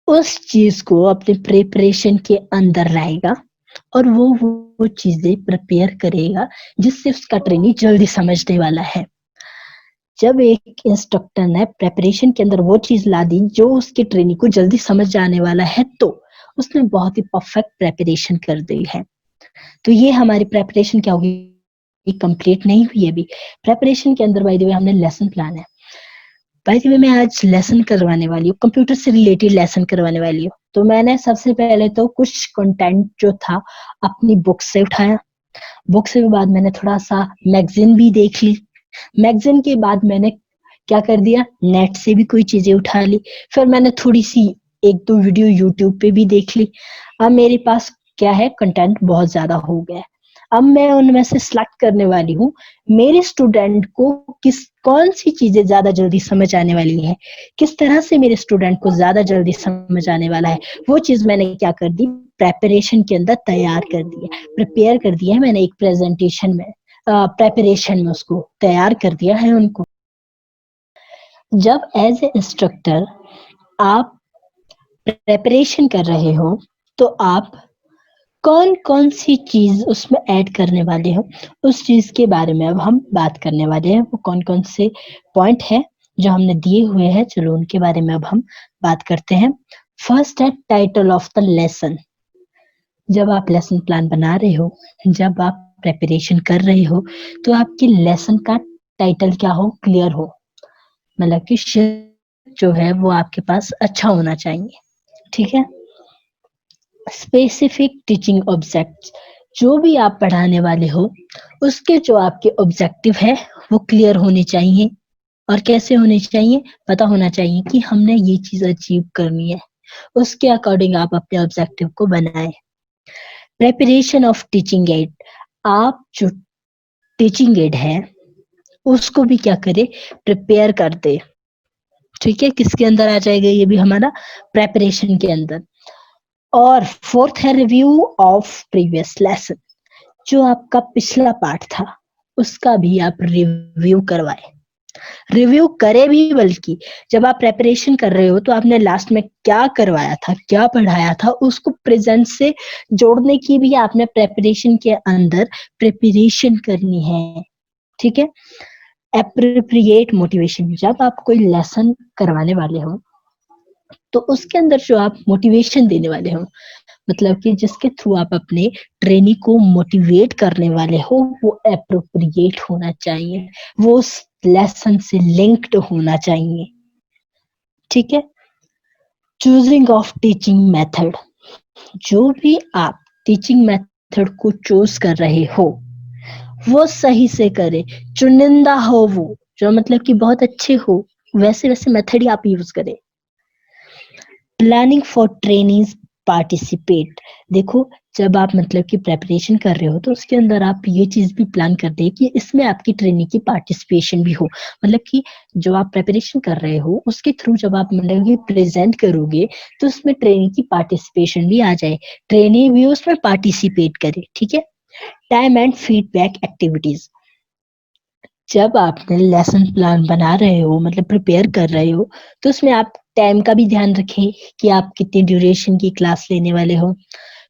उस चीज को अपने प्रिपरेशन के अंदर लाएगा और वो चीजें प्रिपेयर करेगा जिससे उसका ट्रेनिंग जल्दी समझने वाला है। जब एक इंस्ट्रक्टर ने प्रेपरेशन के अंदर वो चीज ला दी जो उसकी ट्रेनिंग को जल्दी समझ जाने वाला है तो उसने बहुत ही परफेक्ट प्रेपरेशन कर दी है। तो ये हमारी प्रेपरेशन क्या होगी, कंप्लीट नहीं हुई अभी। प्रेपरेशन के अंदर बाय द वे हमने लेसन प्लान है। बाय द वे मैं आज लेसन करवाने वाली हूँ, कंप्यूटर से रिलेटेड लेसन करवाने वाली हूँ। तो मैंने सबसे पहले तो कुछ कंटेंट जो था अपनी बुक से उठाया, बुक से बाद मैंने थोड़ा सा मैगजीन भी देख ली, मैगजीन के बाद मैंने क्या कर दिया, नेट से भी कोई चीजें उठा ली, फिर मैंने थोड़ी सी एक दो वीडियो यूट्यूब पे भी देख ली। अब मेरे पास क्या है, कंटेंट बहुत ज्यादा हो गया है। अब मैं उनमें से सिलेक्ट करने वाली हूँ मेरे स्टूडेंट को कौन सी चीजें ज्यादा जल्दी समझ आने वाली है, किस तरह से मेरे स्टूडेंट को ज्यादा जल्दी समझ आने वाला है। वो चीज मैंने क्या कर दी, प्रेपरेशन के अंदर तैयार कर दिया, प्रिपेयर कर दिया है मैंने एक प्रेजेंटेशन में, प्रेपरेशन में उसको तैयार कर दिया है उनको। जब एज ए इंस्ट्रक्टर आप प्रेपरेशन कर रहे हो तो आप कौन कौन सी चीज उसमें ऐड करने वाले हो, उस चीज के बारे में अब हम बात करने वाले हैं। वो कौन कौन से पॉइंट है जो हमने दिए हुए हैं, चलो उनके बारे में अब हम बात करते हैं। फर्स्ट है टाइटल ऑफ द लेसन। जब आप लेसन प्लान बना रहे हो, जब आप प्रेपरेशन कर रहे हो तो आपके लेसन का टाइटल क्या हो, क्लियर हो, मतलब कि जो है वो आपके पास अच्छा होना चाहिए, ठीक है। स्पेसिफिक टीचिंग ऑब्जेक्ट्स, जो भी आप पढ़ाने वाले हो उसके जो आपके ऑब्जेक्टिव है वो क्लियर होने चाहिए। और कैसे होने चाहिए, पता होना चाहिए कि हमने ये चीज अचीव करनी है, उसके अकॉर्डिंग आप अपने ऑब्जेक्टिव को बनाए। प्रेपरेशन ऑफ टीचिंग एड, आप जो टीचिंग एड है उसको भी क्या करे, प्रिपेयर कर दे, ठीक है। किसके अंदर आ जाएगा, ये भी हमारा प्रेपरेशन के अंदर। और फोर्थ है रिव्यू ऑफ प्रीवियस लेसन, जो आपका पिछला पार्ट था उसका भी आप रिव्यू करवाए, रिव्यू करे भी, बल्कि जब आप प्रेपरेशन कर रहे हो तो आपने लास्ट में क्या करवाया था, क्या पढ़ाया था, उसको प्रेजेंट से जोड़ने की भी आपने प्रेपरेशन के अंदर प्रिपरेशन करनी है, ठीक है। एप्रोप्रिएट मोटिवेशन, जब आप कोई लेसन करवाने वाले हो तो उसके अंदर जो आप मोटिवेशन देने वाले हो, मतलब कि जिसके थ्रू आप अपने ट्रेनी को मोटिवेट करने वाले हो, वो एप्रोप्रिएट होना चाहिए, वो उस लेसन से लिंक्ड होना चाहिए, ठीक है। चूजिंग ऑफ टीचिंग मेथड, जो भी आप टीचिंग मेथड को चूज कर रहे हो वो सही से करे, चुनिंदा हो वो, जो मतलब कि बहुत अच्छे हो, वैसे वैसे मेथड ही आप यूज करें। प्लानिंग फॉर ट्रेनिंग पार्टिसिपेट, देखो जब आप मतलब कि प्रेपरेशन कर रहे हो तो उसके अंदर आप ये चीज भी प्लान कर दे कि इसमें आपकी ट्रेनिंग की पार्टिसिपेशन भी हो, मतलब कि जो आप प्रेपरेशन कर रहे हो उसके थ्रू जब आप मतलब कि प्रेजेंट करोगे तो उसमें ट्रेनिंग की पार्टिसिपेशन भी आ जाए, ट्रेनिंग भी उसमें पार्टिसिपेट करे, ठीक है। टाइम एंड फीडबैक एक्टिविटीज, जब आपने लेसन प्लान बना रहे हो मतलब प्रिपेयर कर रहे हो तो उसमें आप टाइम का भी ध्यान रखें कि आप कितनी ड्यूरेशन की क्लास लेने वाले हो।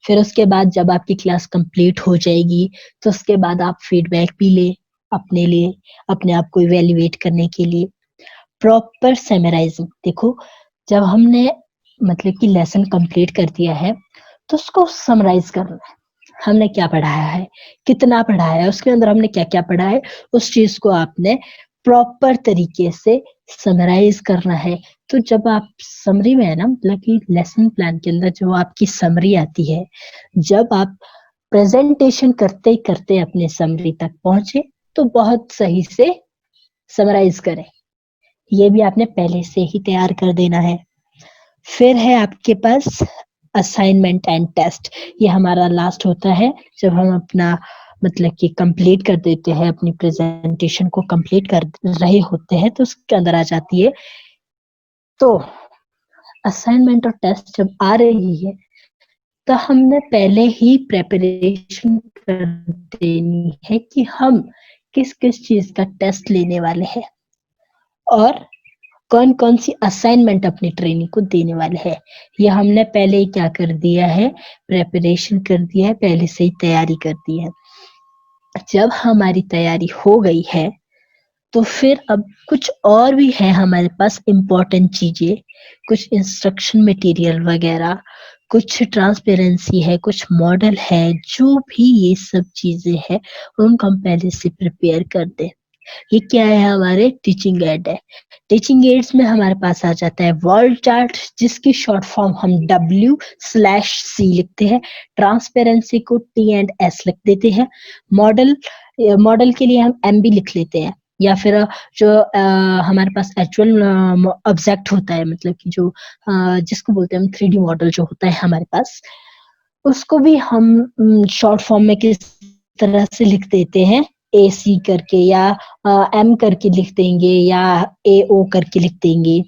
फिर उसके बाद जब आपकी क्लास कंप्लीट हो जाएगी तो उसके बाद आप फीडबैक भी ले अपने लिए, अपने आप को इवेल्युएट करने के लिए। प्रॉपर समराइजिंग, देखो जब हमने मतलब कि लेसन कंप्लीट कर दिया है तो उसको समराइज करना है, हमने क्या पढ़ाया है, कितना पढ़ाया है, उसके अंदर हमने क्या क्या पढ़ा है, उस चीज को आपने प्रॉपर तरीके से समराइज करना है। तो जब आप समरी में है ना, मतलब कि लेसन प्लान के अंदर जो आपकी समरी आती है, जब आप प्रेजेंटेशन करते ही करते अपने समरी तक पहुंचे तो बहुत सही से समराइज करें। ये भी आपने पहले से ही तैयार कर देना है। फिर है आपके पास असाइनमेंट एंड टेस्ट। ये हमारा लास्ट होता है जब हम अपना मतलब कि कंप्लीट कर देते हैं, अपनी प्रेजेंटेशन को कंप्लीट कर रहे होते हैं तो उसके अंदर आ जाती है। तो असाइनमेंट और टेस्ट जब आ रही है तो हमने पहले ही प्रेपरेशन कर देनी है कि हम किस किस चीज का टेस्ट लेने वाले हैं और कौन कौन सी असाइनमेंट अपनी ट्रेनिंग को देने वाले हैं। ये हमने पहले ही क्या कर दिया है, प्रेपरेशन कर दिया है, पहले से ही तैयारी कर दी है। जब हमारी तैयारी हो गई है तो फिर अब कुछ और भी है हमारे पास इम्पोर्टेंट चीजें, कुछ इंस्ट्रक्शन मटेरियल वगैरह, कुछ ट्रांसपेरेंसी है, कुछ मॉडल है, जो भी ये सब चीजें हैं उनको हम पहले से प्रिपेयर कर दें। ये क्या है, हमारे टीचिंग एड है। टीचिंग एड्स में हमारे पास आ जाता है वर्ल्ड चार्ट, जिसकी शॉर्ट फॉर्म हम W/C लिखते हैं। ट्रांसपेरेंसी को T&S लिख देते हैं। मॉडल के लिए हम MB लिख लेते हैं, या फिर जो हमारे पास एक्चुअल ऑब्जेक्ट होता है, मतलब कि जो जिसको बोलते हैं हम 3D मॉडल जो होता है हमारे पास, उसको भी हम शॉर्ट फॉर्म में किस तरह से लिख देते हैं, AC करके या M करके लिख देंगे या AO करके लिख देंगे।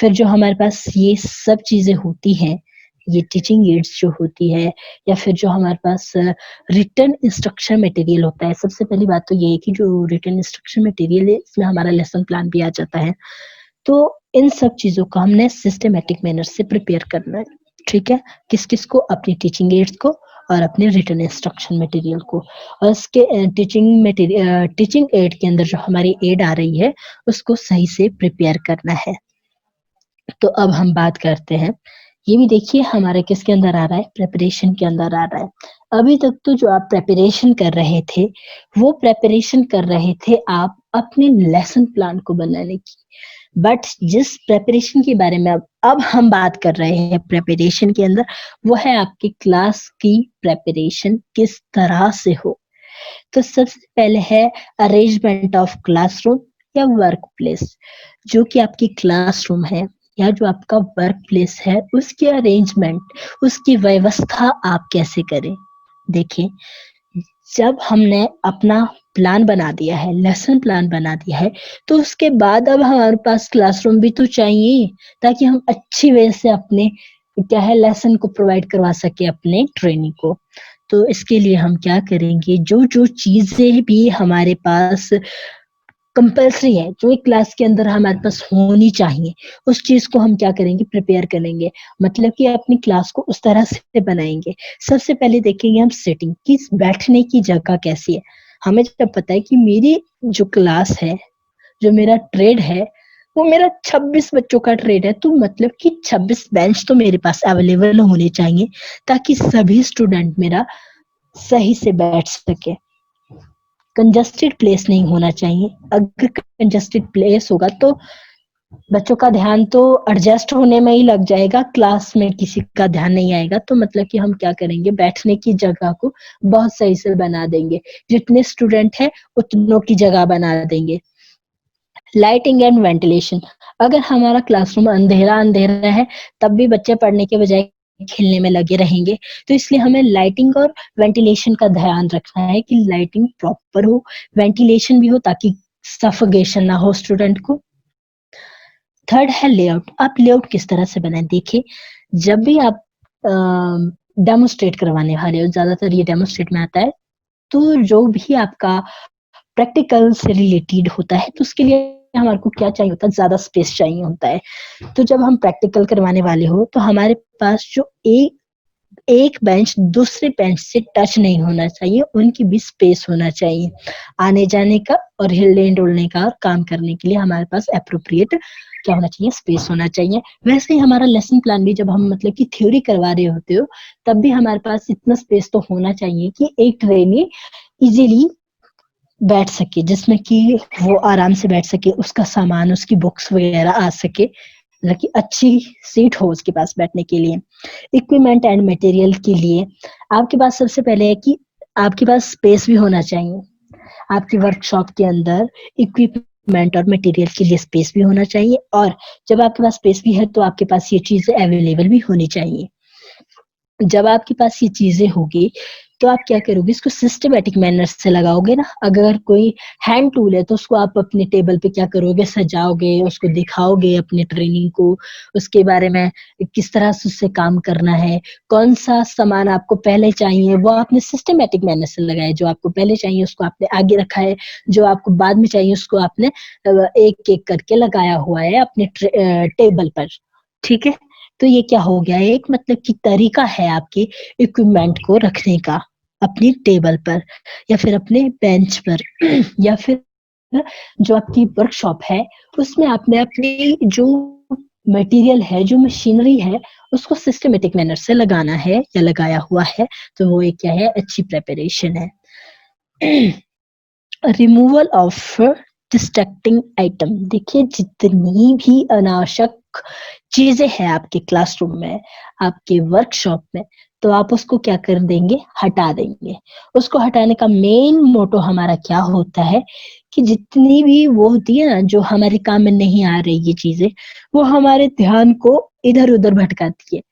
फिर जो हमारे पास ये सब चीजें होती हैं, ये टीचिंग एड्स जो होती है, या फिर जो हमारे पास रिटन इंस्ट्रक्शन मटेरियल होता है। सबसे पहली बात तो ये है कि जो रिटन इंस्ट्रक्शन मटेरियल है इसमें हमारा लेसन प्लान भी आ जाता है। तो इन सब चीजों को हमने सिस्टमेटिक मैनर से प्रिपेयर करना है, ठीक है। किस किस को, अपनी टीचिंग एड्स को और अपने रिटन इंस्ट्रक्शन मटेरियल को। और इसके टीचिंग एड के अंदर जो हमारी एड आ रही है उसको सही से प्रिपेयर करना है। तो अब हम बात करते हैं, ये भी देखिए हमारे किसके अंदर आ रहा है, प्रेपरेशन के अंदर आ रहा है। अभी तक तो जो आप प्रेपरेशन कर रहे थे वो प्रेपरेशन कर रहे थे आप अपने लेसन प्लान को बनाने की, बट जिस प्रेपरेशन के बारे में अब हम बात कर रहे हैं प्रेपरेशन के अंदर, वो है आपकी क्लास की प्रेपरेशन किस तरह से हो। तो सबसे पहले है अरेंजमेंट ऑफ क्लासरूम या वर्क प्लेस। जो कि आपकी क्लासरूम है या जो आपका वर्क प्लेस है, उसकी अरेंजमेंट, उसकी व्यवस्था आप कैसे करें। देखिए, जब हमने अपना प्लान बना दिया है, लेसन प्लान बना दिया है, तो उसके बाद अब हमारे पास क्लासरूम भी तो चाहिए, ताकि हम अच्छी वे से अपने क्या है लेसन को प्रोवाइड करवा सके अपने ट्रेनिंग को। तो इसके लिए हम क्या करेंगे, जो जो चीजें भी हमारे पास कंपल्सरी है, जो एक क्लास के अंदर हमारे पास होनी चाहिए, उस चीज को हम क्या करेंगे, प्रिपेयर करेंगे। मतलब कि अपनी क्लास को उस तरह से बनाएंगे। सबसे पहले देखेंगे हम सेटिंग की, बैठने की जगह कैसी है। हमें जब पता है कि मेरी जो क्लास है, जो मेरा ट्रेड है, वो मेरा 26 बच्चों का ट्रेड है, तो मतलब कि 26 बेंच तो मेरे पास अवेलेबल होने चाहिए, ताकि सभी स्टूडेंट मेरा सही से बैठ सके। कंजस्टेड प्लेस नहीं होना चाहिए। अगर कंजस्टेड प्लेस होगा तो बच्चों का ध्यान तो एडजस्ट होने में ही लग जाएगा, क्लास में किसी का ध्यान नहीं आएगा। तो मतलब कि हम क्या करेंगे, बैठने की जगह को बहुत सही से बना देंगे, जितने स्टूडेंट है उतनों की जगह बना देंगे। लाइटिंग एंड वेंटिलेशन, अगर हमारा क्लासरूम अंधेरा अंधेरा है तब भी बच्चे पढ़ने के बजाय खेलने में लगे रहेंगे, तो इसलिए हमें लाइटिंग और वेंटिलेशन का ध्यान रखना है कि लाइटिंग प्रॉपर हो, वेंटिलेशन भी हो, ताकि सफोकेशन ना हो स्टूडेंट को। थर्ड है लेआउट। आप लेआउट किस तरह से बनाए, देखिए जब भी आप डेमोस्ट्रेट करवाने वाले हो, ज्यादातर ये डेमोस्ट्रेट में आता है, तो जो भी आपका प्रैक्टिकल से रिलेटेड होता है, तो उसके लिए हमारे को क्या चाहिए होता है, ज्यादा स्पेस चाहिए होता है। तो जब हम प्रैक्टिकल करवाने वाले हो तो हमारे पास जो एक बेंच दूसरे बेंच से टच नहीं होना चाहिए, उनकी भी स्पेस होना चाहिए आने जाने का और हिलने डुलने का, और काम करने के लिए हमारे पास एप्रोप्रिएट क्या होना चाहिए, स्पेस होना चाहिए। वैसे ही हमारा लेसन प्लान भी जब हम मतलब कि थ्योरी करवा रहे होते हो, तब भी हमारे पास इतना स्पेस तो होना चाहिए कि एक ट्रेनी इजीली बैठ सके, जिसमें कि वो आराम से बैठ सके, उसका सामान, उसकी बुक्स वगैरह आ सके, मतलब कि अच्छी सीट हो उसके पास बैठने के लिए। इक्विपमेंट एंड मटेरियल के लिए आपके पास सबसे पहले है कि आपके पास स्पेस भी होना चाहिए। आपकी वर्कशॉप के अंदर इक्विपमेंट और मटेरियल के लिए स्पेस भी होना चाहिए, और जब आपके पास स्पेस भी है तो आपके पास ये चीजें अवेलेबल भी होनी चाहिए। जब आपके पास ये चीजें होगी तो आप क्या करोगे, इसको सिस्टमेटिक मैनर से लगाओगे ना। अगर कोई हैंड टूल है तो उसको आप अपने टेबल पे क्या करोगे, सजाओगे, उसको दिखाओगे अपने ट्रेनिंग को, उसके बारे में किस तरह से उससे काम करना है, कौन सा सामान आपको पहले चाहिए वो आपने सिस्टमेटिक मैनर से लगाया, जो आपको पहले चाहिए उसको आपने आगे रखा है, जो आपको बाद में चाहिए उसको आपने एक एक करके लगाया हुआ है अपने टेबल पर। ठीक है, तो ये क्या हो गया, एक मतलब कि तरीका है आपके इक्विपमेंट को रखने का अपनी टेबल पर या फिर अपने बेंच पर या फिर जो आपकी वर्कशॉप है उसमें आपने अपनी जो मटेरियल है, जो मशीनरी है, उसको सिस्टमेटिक मैनर से लगाना है या लगाया हुआ है, तो वो एक क्या है, अच्छी प्रेपरेशन है। रिमूवल ऑफ डिस्ट्रैक्टिंग आइटम, देखिए जितनी भी अनावश्यक चीजें हैं आपके क्लासरूम में, आपके वर्कशॉप में, तो आप उसको क्या कर देंगे, हटा देंगे। उसको हटाने का मेन मोटो हमारा क्या होता है कि जितनी भी वो होती है ना जो हमारे काम में नहीं आ रही ये चीजें, वो हमारे ध्यान को इधर उधर भटकाती है,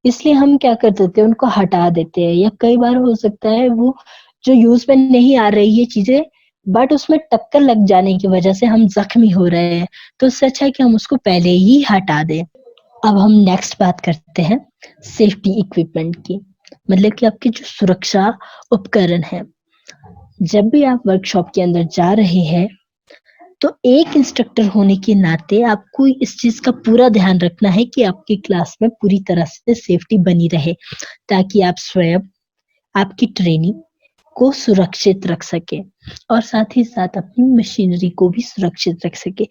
इसलिए हम क्या कर देते हैं, उनको हटा देते हैं। या कई बार हो सकता है वो जो यूज में नहीं आ रही है चीजें, बट उसमें टक्कर लग जाने की वजह से हम जख्मी हो रहे हैं, तो इससे अच्छा है कि हम उसको पहले ही हटा दें। अब हम नेक्स्ट बात करते हैं सेफ्टी इक्विपमेंट की, मतलब कि आपके जो सुरक्षा उपकरण है। जब भी आप वर्कशॉप के अंदर जा रहे हैं तो एक इंस्ट्रक्टर होने के नाते आपको इस चीज का पूरा ध्यान रखना है कि आपकी क्लास में पूरी तरह से सेफ्टी बनी रहे, ताकि आप स्वयं आपकी ट्रेनिंग को सुरक्षित रख सके और साथ ही साथ अपनी मशीनरी को भी सुरक्षित रख सके।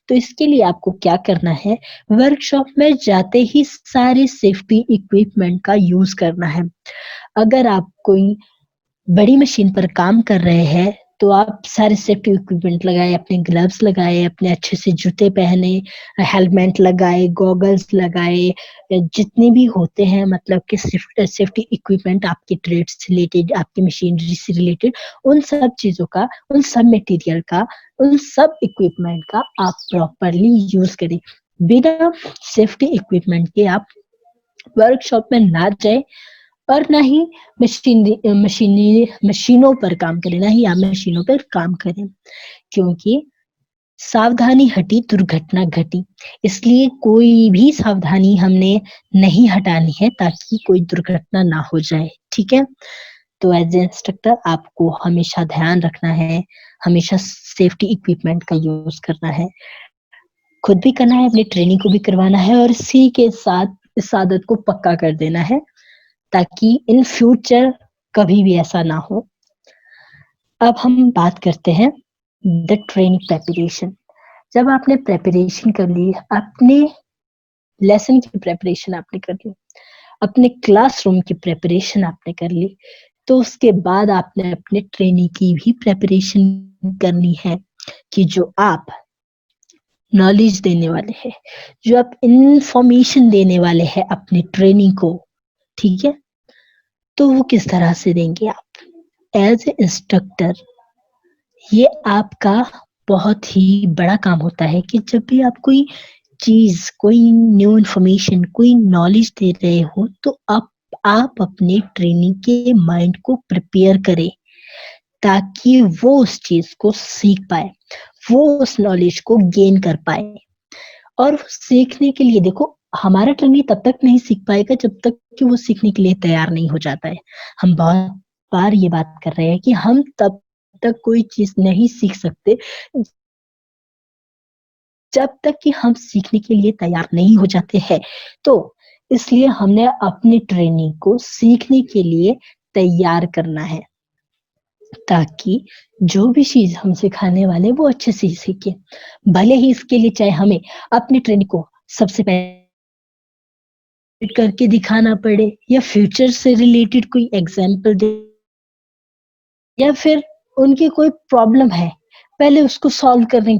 तो इसके लिए आपको क्या करना है, वर्कशॉप में जाते ही सारे सेफ्टी इक्विपमेंट का यूज करना है। अगर आप कोई बड़ी मशीन पर काम कर रहे हैं तो आप सारे सेफ्टी इक्विपमेंट लगाए, अपने ग्लव्स लगाए, अपने अच्छे से जूते पहने, हेलमेट लगाए, गॉगल्स लगाए, जितने भी होते हैं मतलब कि सेफ्टी इक्विपमेंट आपके ट्रेड से रिलेटेड, आपकी मशीनरी से रिलेटेड, उन सब चीजों का, उन सब मटेरियल का, उन सब इक्विपमेंट का आप प्रॉपरली यूज करें। बिना सेफ्टी इक्विपमेंट के आप वर्कशॉप में ना जाए और ना ही मशीनों पर काम करें, ना ही आप मशीनों पर काम करें, क्योंकि सावधानी हटी दुर्घटना घटी। इसलिए कोई भी सावधानी हमने नहीं हटानी है ताकि कोई दुर्घटना ना हो जाए। ठीक है, तो एज ए इंस्ट्रक्टर आपको हमेशा ध्यान रखना है, हमेशा सेफ्टी इक्विपमेंट का यूज करना है, खुद भी करना है, अपनी ट्रेनिंग को भी करवाना है, और इसी के साथ इस आदत को पक्का कर देना है ताकि इन फ्यूचर कभी भी ऐसा ना हो। अब हम बात करते हैं द ट्रेनिंग प्रेपरेशन। जब आपने प्रेपरेशन कर ली, अपने लेसन की प्रेपरेशन आपने कर ली, अपने क्लासरूम की प्रेपरेशन आपने कर ली, तो उसके बाद आपने अपने ट्रेनिंग की भी प्रेपरेशन करनी है कि जो आप नॉलेज देने वाले हैं, जो आप इंफॉर्मेशन देने वाले हैं अपने ट्रेनिंग को, ठीक है, तो वो किस तरह से देंगे आप एज ए इंस्ट्रक्टर। ये आपका बहुत ही बड़ा काम होता है कि जब भी आप कोई चीज, कोई न्यू इंफॉर्मेशन, कोई नॉलेज दे रहे हो, तो आप अपने ट्रेनिंग के माइंड को प्रिपेयर करें ताकि वो उस चीज को सीख पाए, वो उस नॉलेज को गेन कर पाए। और सीखने के लिए देखो, हमारा ट्रेनी तब तक नहीं सीख पाएगा जब तक कि वो सीखने के लिए तैयार नहीं हो जाता है। हम बहुत बार ये बात कर रहे हैं कि हम तब तक कोई चीज नहीं सीख सकते जब तक कि हम सीखने के लिए तैयार नहीं हो जाते हैं। तो इसलिए हमने अपनी ट्रेनिंग को सीखने के लिए तैयार करना है ताकि जो भी चीज हम सिखाने वाले वो अच्छे से सीखे। भले ही इसके लिए चाहे हमें अपनी ट्रेनिंग को सबसे पहले करके दिखाना पड़े, या फ्यूचर से रिलेटेड कोई एग्जाम्पल दे, या फिर उनकी कोई प्रॉब्लम है पहले उसको सॉल्व करने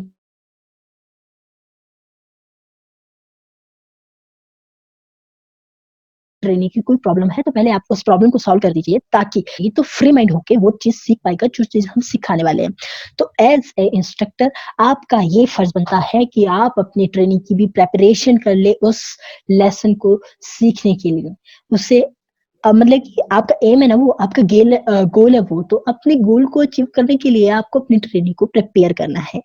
ट्रेनिंग की कोई प्रॉब्लम है तो पहले आप उस प्रॉब्लम को सॉल्व कर दीजिए, ताकि ये तो फ्री माइंड होके वो चीज सीख पाएगा जो चीज हम सिखाने वाले हैं। तो एज ए इंस्ट्रक्टर आपका ये फर्ज बनता है कि आप अपनी ट्रेनिंग की भी प्रेपरेशन कर ले उस लेसन को सीखने के लिए। उसे मतलब कि आपका एम है ना, वो आपका गोल है वो, तो अपने गोल को अचीव करने के लिए आपको अपनी ट्रेनिंग को प्रिपेयर करना है।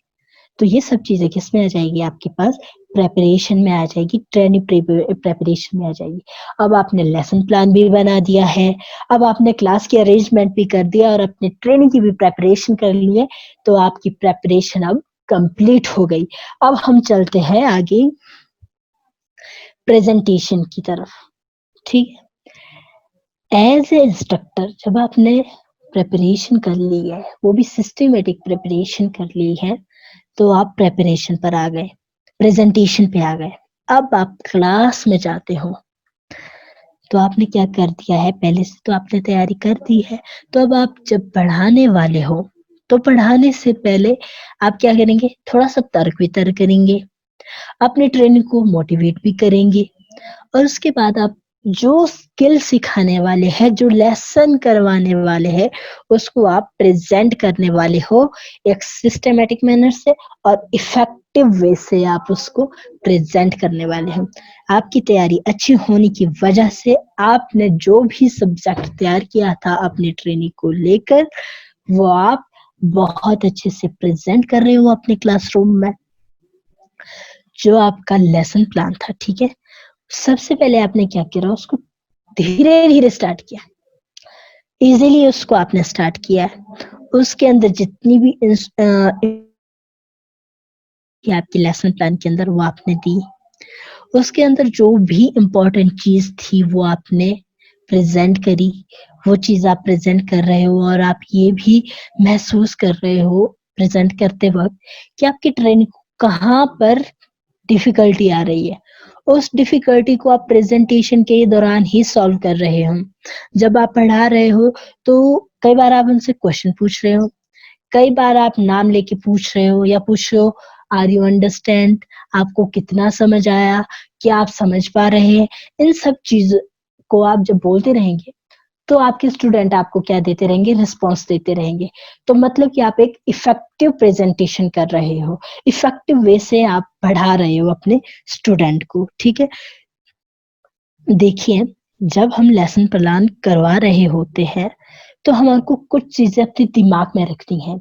तो ये सब चीजें किसमें आ जाएगी आपके पास, प्रेपरेशन में आ जाएगी, ट्रेनिंग प्रेपरेशन में आ जाएगी। अब आपने लेसन प्लान भी बना दिया है, अब आपने क्लास की अरेंजमेंट भी कर दिया और अपने ट्रेनिंग की भी प्रेपरेशन कर ली है, तो आपकी प्रेपरेशन अब कंप्लीट हो गई। अब हम चलते हैं आगे प्रेजेंटेशन की तरफ। ठीक है, एज ए इंस्ट्रक्टर जब आपने प्रेपरेशन कर ली है, वो भी सिस्टमेटिक प्रेपरेशन कर ली है, तो आप प्रेपरेशन पर आ गए, प्रेजेंटेशन पे आ गए। अब आप क्लास में जाते हो, तो आपने क्या कर दिया है, पहले से तो आपने तैयारी कर दी है। तो अब आप जब पढ़ाने वाले हो, तो पढ़ाने से पहले आप क्या करेंगे, थोड़ा सा तर्क वितर्क करेंगे, अपने ट्रेनिंग को मोटिवेट भी करेंगे, और उसके बाद आप जो स्किल सिखाने वाले हैं, जो लेसन करवाने वाले हैं, उसको आप प्रेजेंट करने वाले हो एक सिस्टमेटिक मैनर से और इफेक्टिव वे से आप उसको प्रेजेंट करने वाले हो। आपकी तैयारी अच्छी होने की वजह से आपने जो भी सब्जेक्ट तैयार किया था अपनी ट्रेनिंग को लेकर, वो आप बहुत अच्छे से प्रेजेंट कर रहे हो अपने क्लासरूम में। जो आपका लेसन प्लान था, ठीक है, सबसे पहले आपने क्या किया, उसको धीरे धीरे स्टार्ट किया, इजीली उसको आपने स्टार्ट किया। उसके अंदर जितनी भी आपकी लेसन प्लान के अंदर वो आपने दी, उसके अंदर जो भी इम्पोर्टेंट चीज थी वो आपने प्रेजेंट करी। वो चीज आप प्रेजेंट कर रहे हो और आप ये भी महसूस कर रहे हो प्रेजेंट करते वक्त कि आपकी ट्रेनिंग कहाँ पर डिफिकल्टी आ रही है। उस डिफिकल्टी को आप प्रेजेंटेशन के दौरान ही सॉल्व कर रहे हो। जब आप पढ़ा रहे हो तो कई बार आप उनसे क्वेश्चन पूछ रहे हो, कई बार आप नाम लेके पूछ रहे हो या पूछ रहे हो आर यू अंडरस्टैंड, आपको कितना समझ आया, क्या आप समझ पा रहे हैं। इन सब चीज को आप जब बोलते रहेंगे तो आपके स्टूडेंट आपको क्या देते रहेंगे, रिस्पॉन्स देते रहेंगे। तो मतलब कि आप एक इफेक्टिव प्रेजेंटेशन कर रहे हो, इफेक्टिव वे से आप पढ़ा रहे हो अपने स्टूडेंट को। ठीक है, देखिए जब हम लेसन प्लान करवा रहे होते हैं तो हमारे को कुछ चीजें अपने दिमाग में रखनी है।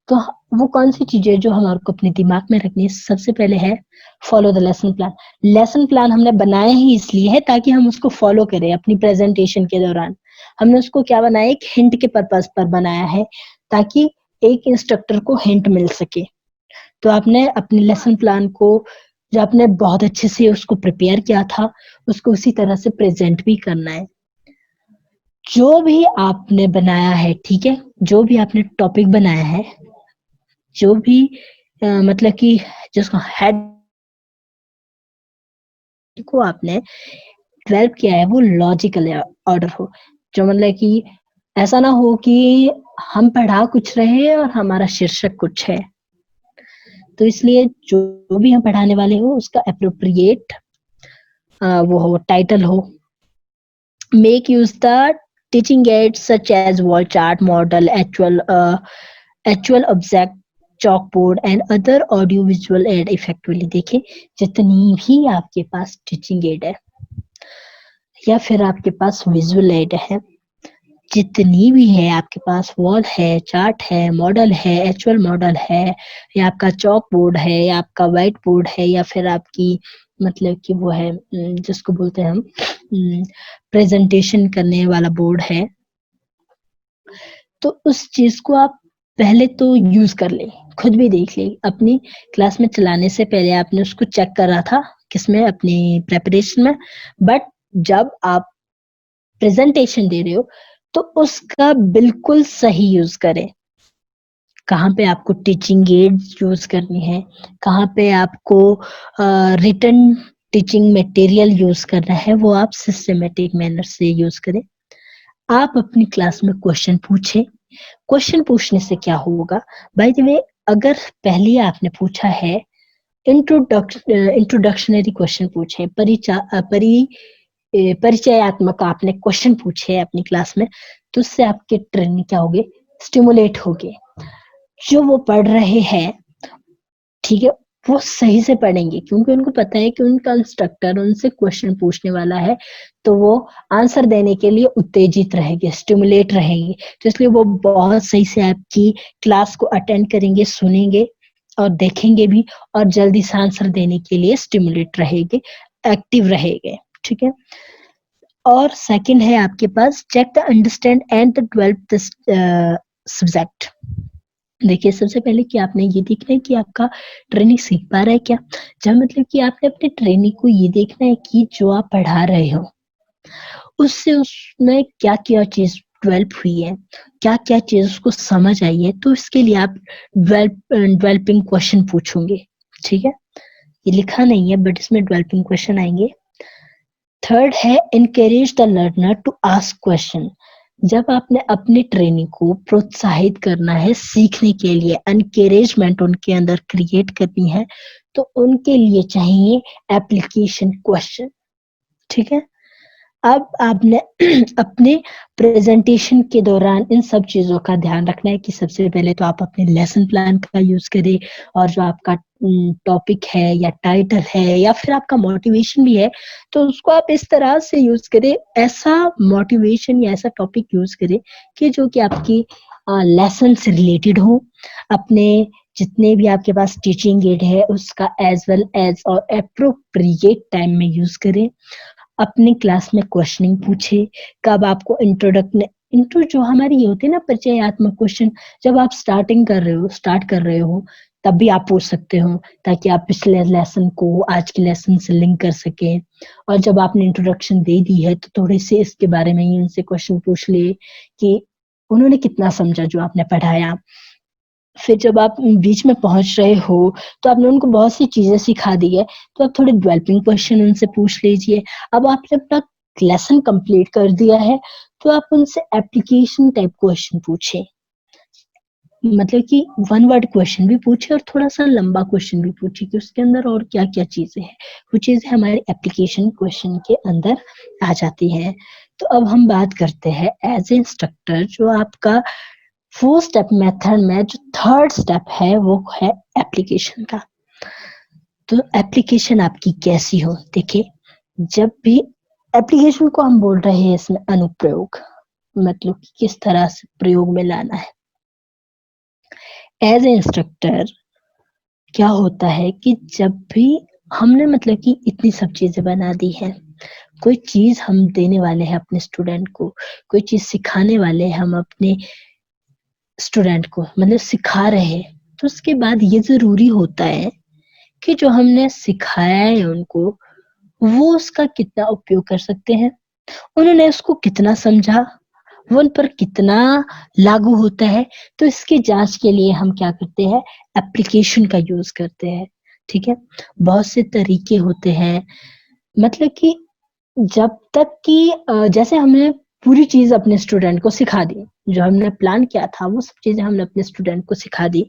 तो वो कौन सी चीजें जो हमारे को अपने दिमाग में रखनी है, सबसे पहले है follow the lesson plan. Lesson plan हमने बनाया ही इसलिए है ताकि हम उसको फॉलो करें अपनी प्रेजेंटेशन के दौरान। हमने उसको क्या बनाया, एक हिंट के पर्पज पर बनाया है, ताकि एक इंस्ट्रक्टर को हिंट मिल सके। तो आपने अपने लेसन प्लान को जो आपने बहुत अच्छे से उसको प्रिपेयर किया था, उसको उसी तरह से प्रेजेंट भी करना है। जो भी आपने बनाया है, ठीक है, जो भी आपने टॉपिक बनाया है, जो भी मतलब कि जिसका हेड को आपने डेवलप किया है वो लॉजिकल ऑर्डर हो। जो मतलब कि ऐसा ना हो कि हम पढ़ा कुछ रहे और हमारा शीर्षक कुछ है। तो इसलिए जो भी हम पढ़ाने वाले हो उसका अप्रोप्रिएट वो हो, टाइटल हो। Make use the teaching aids such as wall chart, model, actual object, chalkboard and other audio visual aid effectively. देखिए जितनी भी आपके पास टीचिंग एड है या फिर आपके पास विजुअल एड है, जितनी भी है आपके पास, वॉल है, चार्ट है, मॉडल है, एक्चुअल मॉडल है, या आपका चॉक बोर्ड है, या आपका व्हाइट बोर्ड है, या फिर आपकी मतलब कि वो है जिसको बोलते हैं हम प्रेजेंटेशन करने वाला बोर्ड है, तो उस चीज को आप पहले तो यूज कर ले, खुद भी देख ले। अपनी क्लास में चलाने से पहले आपने उसको चेक करा था किसमें, अपनी प्रेपरेशन में। बट जब आप प्रेजेंटेशन दे रहे हो तो उसका बिल्कुल सही यूज करें। कहाँ पे आपको टीचिंग एड्स यूज करनी है, कहाँ पे आपको रिटन टीचिंग मटेरियल यूज करना है, वो आप सिस्टमेटिक मैनर से यूज करें। आप अपनी क्लास में क्वेश्चन पूछें। क्वेश्चन पूछने से क्या होगा, बाय द वे, अगर पहले आपने पूछा है इंट्रोडक्शनरी क्वेश्चन पूछे, परिचयात्मक आपने क्वेश्चन पूछे अपनी क्लास में, तो उससे आपके ट्रेनिंग क्या होगे, स्टिमुलेट होगे। जो वो पढ़ रहे हैं, ठीक है, वो सही से पढ़ेंगे क्योंकि उनको पता है कि उनका इंस्ट्रक्टर उनसे क्वेश्चन पूछने वाला है, तो वो आंसर देने के लिए उत्तेजित रहेंगे, स्टिमुलेट रहेंगे। तो इसलिए वो बहुत सही से आपकी क्लास को अटेंड करेंगे, सुनेंगे और देखेंगे भी, और जल्दी से आंसर देने के लिए स्टिमुलेट रहेंगे, एक्टिव रहेंगे। ठीक है। और सेकंड है आपके पास check the understand and the develop this subject. देखिए, सबसे पहले कि आपने ये देखना है कि आपका ट्रेनिंग सीख पा रहा है क्या। जब मतलब कि आपने अपने ट्रेनिंग को ये देखना है कि जो आप पढ़ा रहे हो उससे उसमें क्या क्या चीज डेवलप हुई है, क्या क्या चीज उसको समझ आई है। तो इसके लिए आप डेवलपिंग क्वेश्चन पूछोगे। ठीक है, ये लिखा नहीं है बट इसमें डेवलपिंग क्वेश्चन आएंगे। थर्ड है encourage the learner to ask question. जब आपने अपनी ट्रेनिंग को प्रोत्साहित करना है सीखने के लिए, एनकरेजमेंट उनके अंदर क्रिएट करनी है, तो उनके लिए चाहिए एप्लीकेशन क्वेश्चन। ठीक है। अब आपने अपने प्रेजेंटेशन के दौरान इन सब चीजों का ध्यान रखना है कि सबसे पहले तो आप अपने लेसन प्लान का यूज करें, और जो आपका टॉपिक है या टाइटल है या फिर आपका मोटिवेशन भी है, तो उसको आप इस तरह से यूज करें, ऐसा मोटिवेशन या ऐसा टॉपिक यूज करें कि जो कि आपकी लेसन से रिलेटेड हो। अपने जितने भी आपके पास टीचिंग एड है उसका एज वेल एज और एप्रोप्रिएट टाइम में यूज करें। अपनी क्लास में क्वेश्चनिंग पूछे। कब आपको इंट्रो जो हमारी ये होती है ना, परिचयात्मक क्वेश्चन, जब आप स्टार्ट कर रहे हो तब भी आप पूछ सकते हो, ताकि आप पिछले लेसन को आज के लेसन से लिंक कर सके। और जब आपने इंट्रोडक्शन दे दी है तो थोड़े से इसके बारे में ही उनसे क्वेश्चन पूछ ले कि उन्होंने कितना समझा जो आपने पढ़ाया। फिर जब आप बीच में पहुंच रहे हो तो आपने उनको बहुत सी चीजें सिखा दी है, तो आप थोड़े डेवलपिंग क्वेश्चन उनसे पूछ लीजिए। अब आपने अपना लेसन कंप्लीट कर दिया है तो आप उनसे एप्लीकेशन टाइप क्वेश्चन पूछे, मतलब कि वन वर्ड क्वेश्चन भी पूछे और थोड़ा सा लंबा क्वेश्चन भी पूछे कि उसके अंदर और क्या क्या चीजें हैं। वो चीजें हमारे एप्लीकेशन क्वेश्चन के अंदर आ जाती है। तो अब हम बात करते हैं एज ए इंस्ट्रक्टर, जो आपका 4 स्टेप मेथड में जो थर्ड स्टेप है वो है एप्लीकेशन का। तो एप्लीकेशन आपकी कैसी हो, देखिए, जब भी एप्लीकेशन को हम बोल रहे हैं इसमें अनुप्रयोग, मतलब कि किस तरह से प्रयोग में लाना है। एज ए इंस्ट्रक्टर क्या होता है कि जब भी हमने मतलब कि इतनी सब चीजें बना दी है, कोई चीज हम देने वाले हैं अपने स्टूडेंट को, कोई चीज सिखाने वाले हैं हम अपने स्टूडेंट को, मतलब सिखा रहे हैं, तो उसके बाद ये जरूरी होता है कि जो हमने सिखाया है उनको, वो उसका कितना उपयोग कर सकते हैं, उन्होंने उसको कितना समझा, वो उन पर कितना लागू होता है। तो इसकी जांच के लिए हम क्या करते हैं, एप्लीकेशन का यूज करते हैं। ठीक है, बहुत से तरीके होते हैं, मतलब कि जब तक कि जैसे हमने पूरी चीज अपने स्टूडेंट को सिखा दी, जो हमने प्लान किया था वो सब चीजें हमने अपने स्टूडेंट को सिखा दी,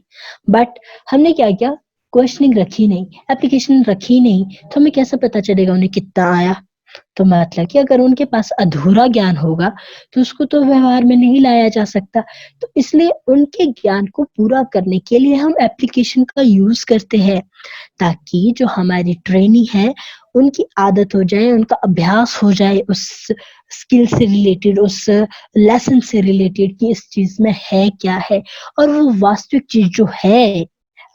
बट हमने क्या किया, क्वेश्चनिंग रखी नहीं, एप्लीकेशन रखी नहीं, तो हमें कैसे पता चलेगा उन्हें कितना आया। तो मतलब कि अगर उनके पास अधूरा ज्ञान होगा तो उसको तो व्यवहार में नहीं लाया जा सकता। तो इसलिए उनके ज्ञान को पूरा करने के लिए हम एप्लीकेशन का यूज करते हैं, ताकि जो हमारी ट्रेनिंग है उनकी आदत हो जाए, उनका अभ्यास हो जाए उस स्किल से रिलेटेड, उस लेसन से रिलेटेड कि इस चीज में है क्या है, और वो वास्तविक चीज जो है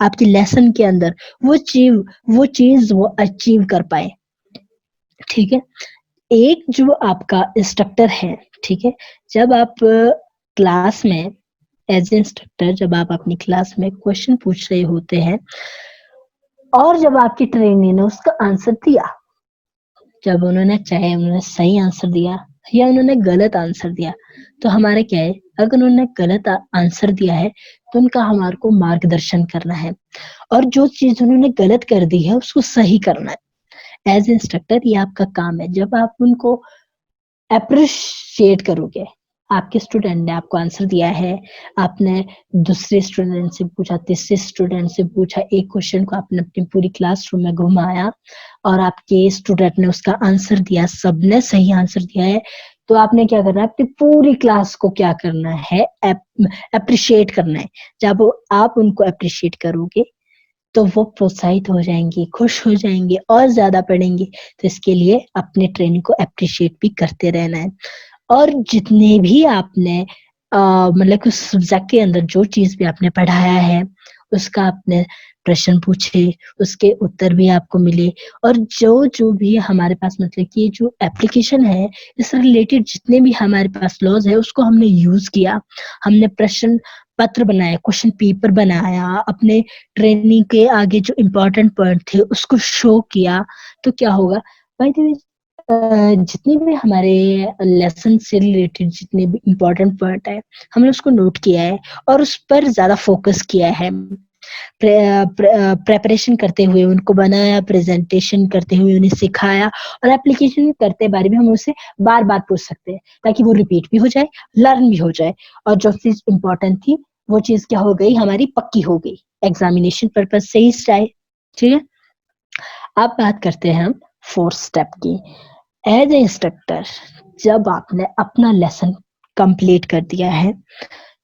आपके लेसन के अंदर, वो चीज वो अचीव कर पाए। ठीक है। एक जो आपका इंस्ट्रक्टर है, ठीक है, जब आप क्लास में एज इंस्ट्रक्टर जब आप अपनी क्लास में क्वेश्चन पूछ रहे होते हैं और जब आपकी ट्रेनी ने उसका आंसर दिया, जब उन्होंने चाहे उन्होंने सही आंसर दिया या उन्होंने गलत आंसर दिया, तो हमारे क्या है, अगर उन्होंने गलत आंसर दिया है तो उनका हमारे को मार्गदर्शन करना है, और जो चीज उन्होंने गलत कर दी है उसको सही करना है। एज इंस्ट्रक्टर ये आपका काम है। जब आप उनको अप्रिशिएट करोगे, आपके स्टूडेंट ने आपको आंसर दिया है, आपने दूसरे स्टूडेंट से पूछा, तीसरे स्टूडेंट से पूछा, एक क्वेश्चन को आपने अपनी पूरी क्लासरूम में घुमाया और आपके स्टूडेंट ने उसका आंसर दिया, सबने सही आंसर दिया है, तो आपने क्या करना है, अपनी पूरी क्लास को क्या करना है, अप्रिशिएट करना है। जब आप उनको अप्रिशिएट करोगे तो वो प्रोत्साहित हो जाएंगे, खुश हो जाएंगे और ज्यादा पढ़ेंगे। तो इसके लिए अपने ट्रेनिंग को अप्रिशिएट भी करते रहना है। और जितने भी आपने मतलब उस सब्जेक्ट के अंदर जो चीज भी आपने पढ़ाया है उसका आपने प्रश्न पूछे, उसके उत्तर भी आपको मिले। और जो जो भी हमारे पास मतलब कि ये जो एप्लीकेशन है, इससे रिलेटेड जितने भी हमारे पास लॉज है उसको हमने यूज किया, हमने प्रश्न पत्र बनाया, क्वेश्चन पेपर बनाया, अपने ट्रेनिंग के आगे जो इम्पोर्टेंट पॉइंट थे उसको शो किया, तो क्या होगा, बाय द वे जितने भी हमारे लेसन से रिलेटेड जितने भी इम्पोर्टेंट पॉइंट है हमने उसको नोट किया है और उस पर ज्यादा फोकस किया है। प्रेपरेशन करते हुए उनको बनाया, प्रेजेंटेशन करते हुए उन्हें सिखाया, और एप्लीकेशन करते बारे में हम उससे बार बार पूछ सकते हैं ताकि वो रिपीट भी हो जाए, लर्न भी हो जाए, और जो चीज इम्पोर्टेंट थी वो चीज क्या हो गई, हमारी पक्की हो गई, एग्जामिनेशन पर्पज से ही स्टाइल। ठीक है, अब बात करते हैं हम फोर्थ स्टेप की। एज ए इंस्ट्रक्टर, जब आपने अपना लेसन कंप्लीट कर दिया है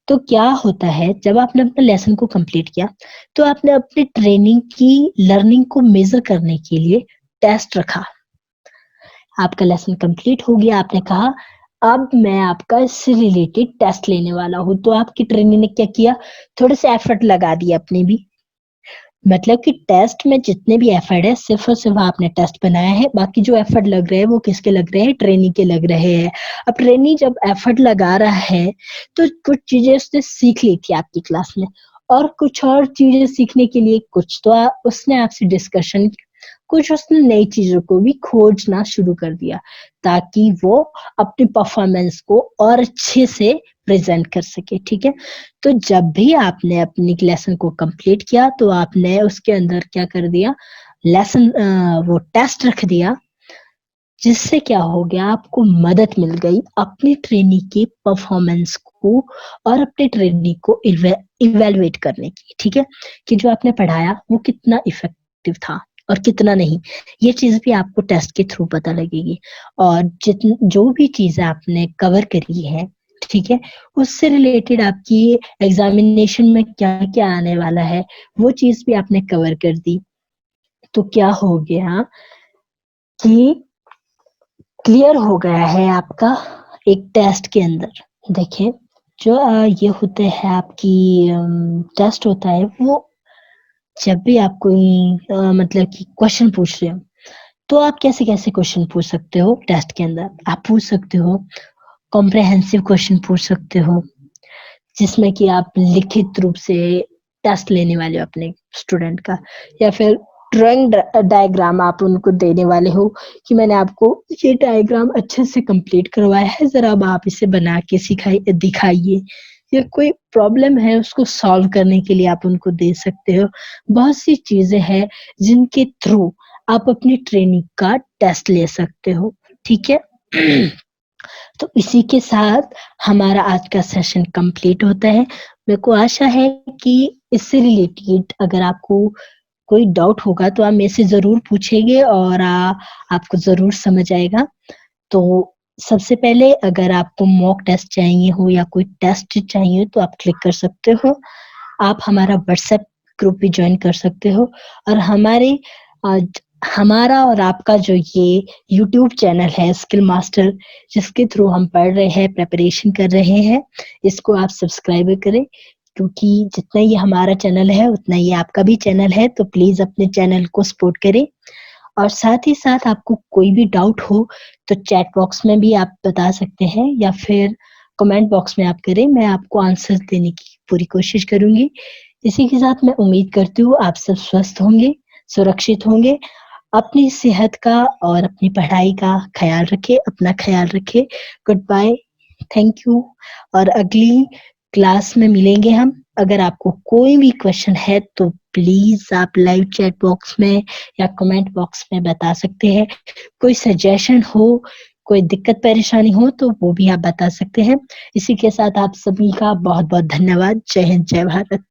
तो क्या होता है, जब आपने अपने लेसन को कंप्लीट किया तो आपने अपनी ट्रेनिंग की लर्निंग को मेजर करने के लिए टेस्ट रखा। आपका लेसन कंप्लीट हो गया, आपने कहा अब मैं आपका इससे रिलेटेड टेस्ट लेने वाला हूं, तो आपकी ट्रेनिंग ने क्या किया, थोड़े से एफर्ट लगा दिए अपने भी। मतलब कि टेस्ट में जितने भी एफर्ट है सिर्फ और सिर्फ आपने टेस्ट बनाया है, बाकी जो एफर्ट लग रहे हैं वो किसके लग रहे हैं, ट्रेनिंग के लग रहे हैं। अब ट्रेनिंग जब एफर्ट लगा रहा है तो कुछ चीजें उसने सीख ली थी आपकी क्लास में, और कुछ और चीजें सीखने के लिए कुछ तो उसने आपसे डिस्कशन, कुछ उसने नई चीजों को भी खोजना शुरू कर दिया ताकि वो अपनी परफॉर्मेंस को और अच्छे से प्रेजेंट कर सके। ठीक है, तो जब भी आपने अपनी लेसन को कंप्लीट किया तो आपने उसके अंदर क्या कर दिया, लेसन वो टेस्ट रख दिया, जिससे क्या हो गया, आपको मदद मिल गई अपनी ट्रेनिंग की परफॉर्मेंस को और अपने ट्रेनिंग को इवेलुएट करने की। ठीक है, कि जो आपने पढ़ाया वो कितना इफेक्टिव था और कितना नहीं, ये चीज भी आपको टेस्ट के थ्रू पता लगेगी। और जो भी चीज आपने कवर करी है, ठीक है, उससे रिलेटेड आपकी एग्जामिनेशन में क्या क्या आने वाला है वो चीज भी आपने कवर कर दी। तो क्या हो गया कि क्लियर हो गया है आपका एक टेस्ट के अंदर। देखिए, जो ये होते हैं आपकी टेस्ट होता है, वो जब भी आप कोई मतलब कि क्वेश्चन पूछ रहे हो तो आप कैसे कैसे क्वेश्चन पूछ सकते हो टेस्ट के अंदर। आप पूछ सकते हो कॉम्प्रहेंसिव क्वेश्चन पूछ सकते हो, जिसमें कि आप लिखित रूप से टेस्ट लेने वाले हो अपने स्टूडेंट का, या फिर ड्राइंग डायग्राम आप उनको देने वाले हो कि मैंने आपको ये डायग्राम अच्छे से कंप्लीट करवाया है, जरा अब आप इसे बना के दिखाइए, या कोई प्रॉब्लम है उसको सॉल्व करने के लिए आप उनको दे सकते हो। बहुत सी चीजें हैं जिनके थ्रू आप अपनी ट्रेनिंग का टेस्ट ले सकते हो। ठीक है, तो इसी के साथ हमारा आज का सेशन कंप्लीट होता है। मेरे को आशा है कि इससे रिलेटेड अगर आपको कोई डाउट होगा तो आप मेरे से जरूर पूछेंगे और आपको जरूर समझ आएगा। तो सबसे पहले अगर आपको मॉक टेस्ट चाहिए हो या कोई टेस्ट चाहिए हो तो आप क्लिक कर सकते हो। आप हमारा व्हाट्सएप ग्रुप भी ज्वाइन कर सकते हो, और हमारा और आपका जो ये यूट्यूब चैनल है स्किल मास्टर, जिसके थ्रू हम पढ़ रहे हैं, प्रेपरेशन कर रहे हैं, इसको आप सब्सक्राइब करें, क्योंकि जितना ये हमारा चैनल है उतना ये आपका भी चैनल है। तो प्लीज अपने चैनल को सपोर्ट करें, और साथ ही साथ आपको कोई भी डाउट हो तो चैट बॉक्स में भी आप बता सकते हैं, या फिर कमेंट बॉक्स में आप करें, मैं आपको आंसर देने की पूरी कोशिश करूंगी। इसी के साथ मैं उम्मीद करती हूँ आप सब स्वस्थ होंगे, सुरक्षित होंगे, अपनी सेहत का और अपनी पढ़ाई का ख्याल रखें, अपना ख्याल रखें। गुड बाय, थैंक यू, और अगली क्लास में मिलेंगे हम। अगर आपको कोई भी क्वेश्चन है तो प्लीज आप लाइव चैट बॉक्स में या कमेंट बॉक्स में बता सकते हैं। कोई सजेशन हो, कोई दिक्कत परेशानी हो तो वो भी आप बता सकते हैं। इसी के साथ आप सभी का बहुत-बहुत धन्यवाद। जय हिंद, जय भारत।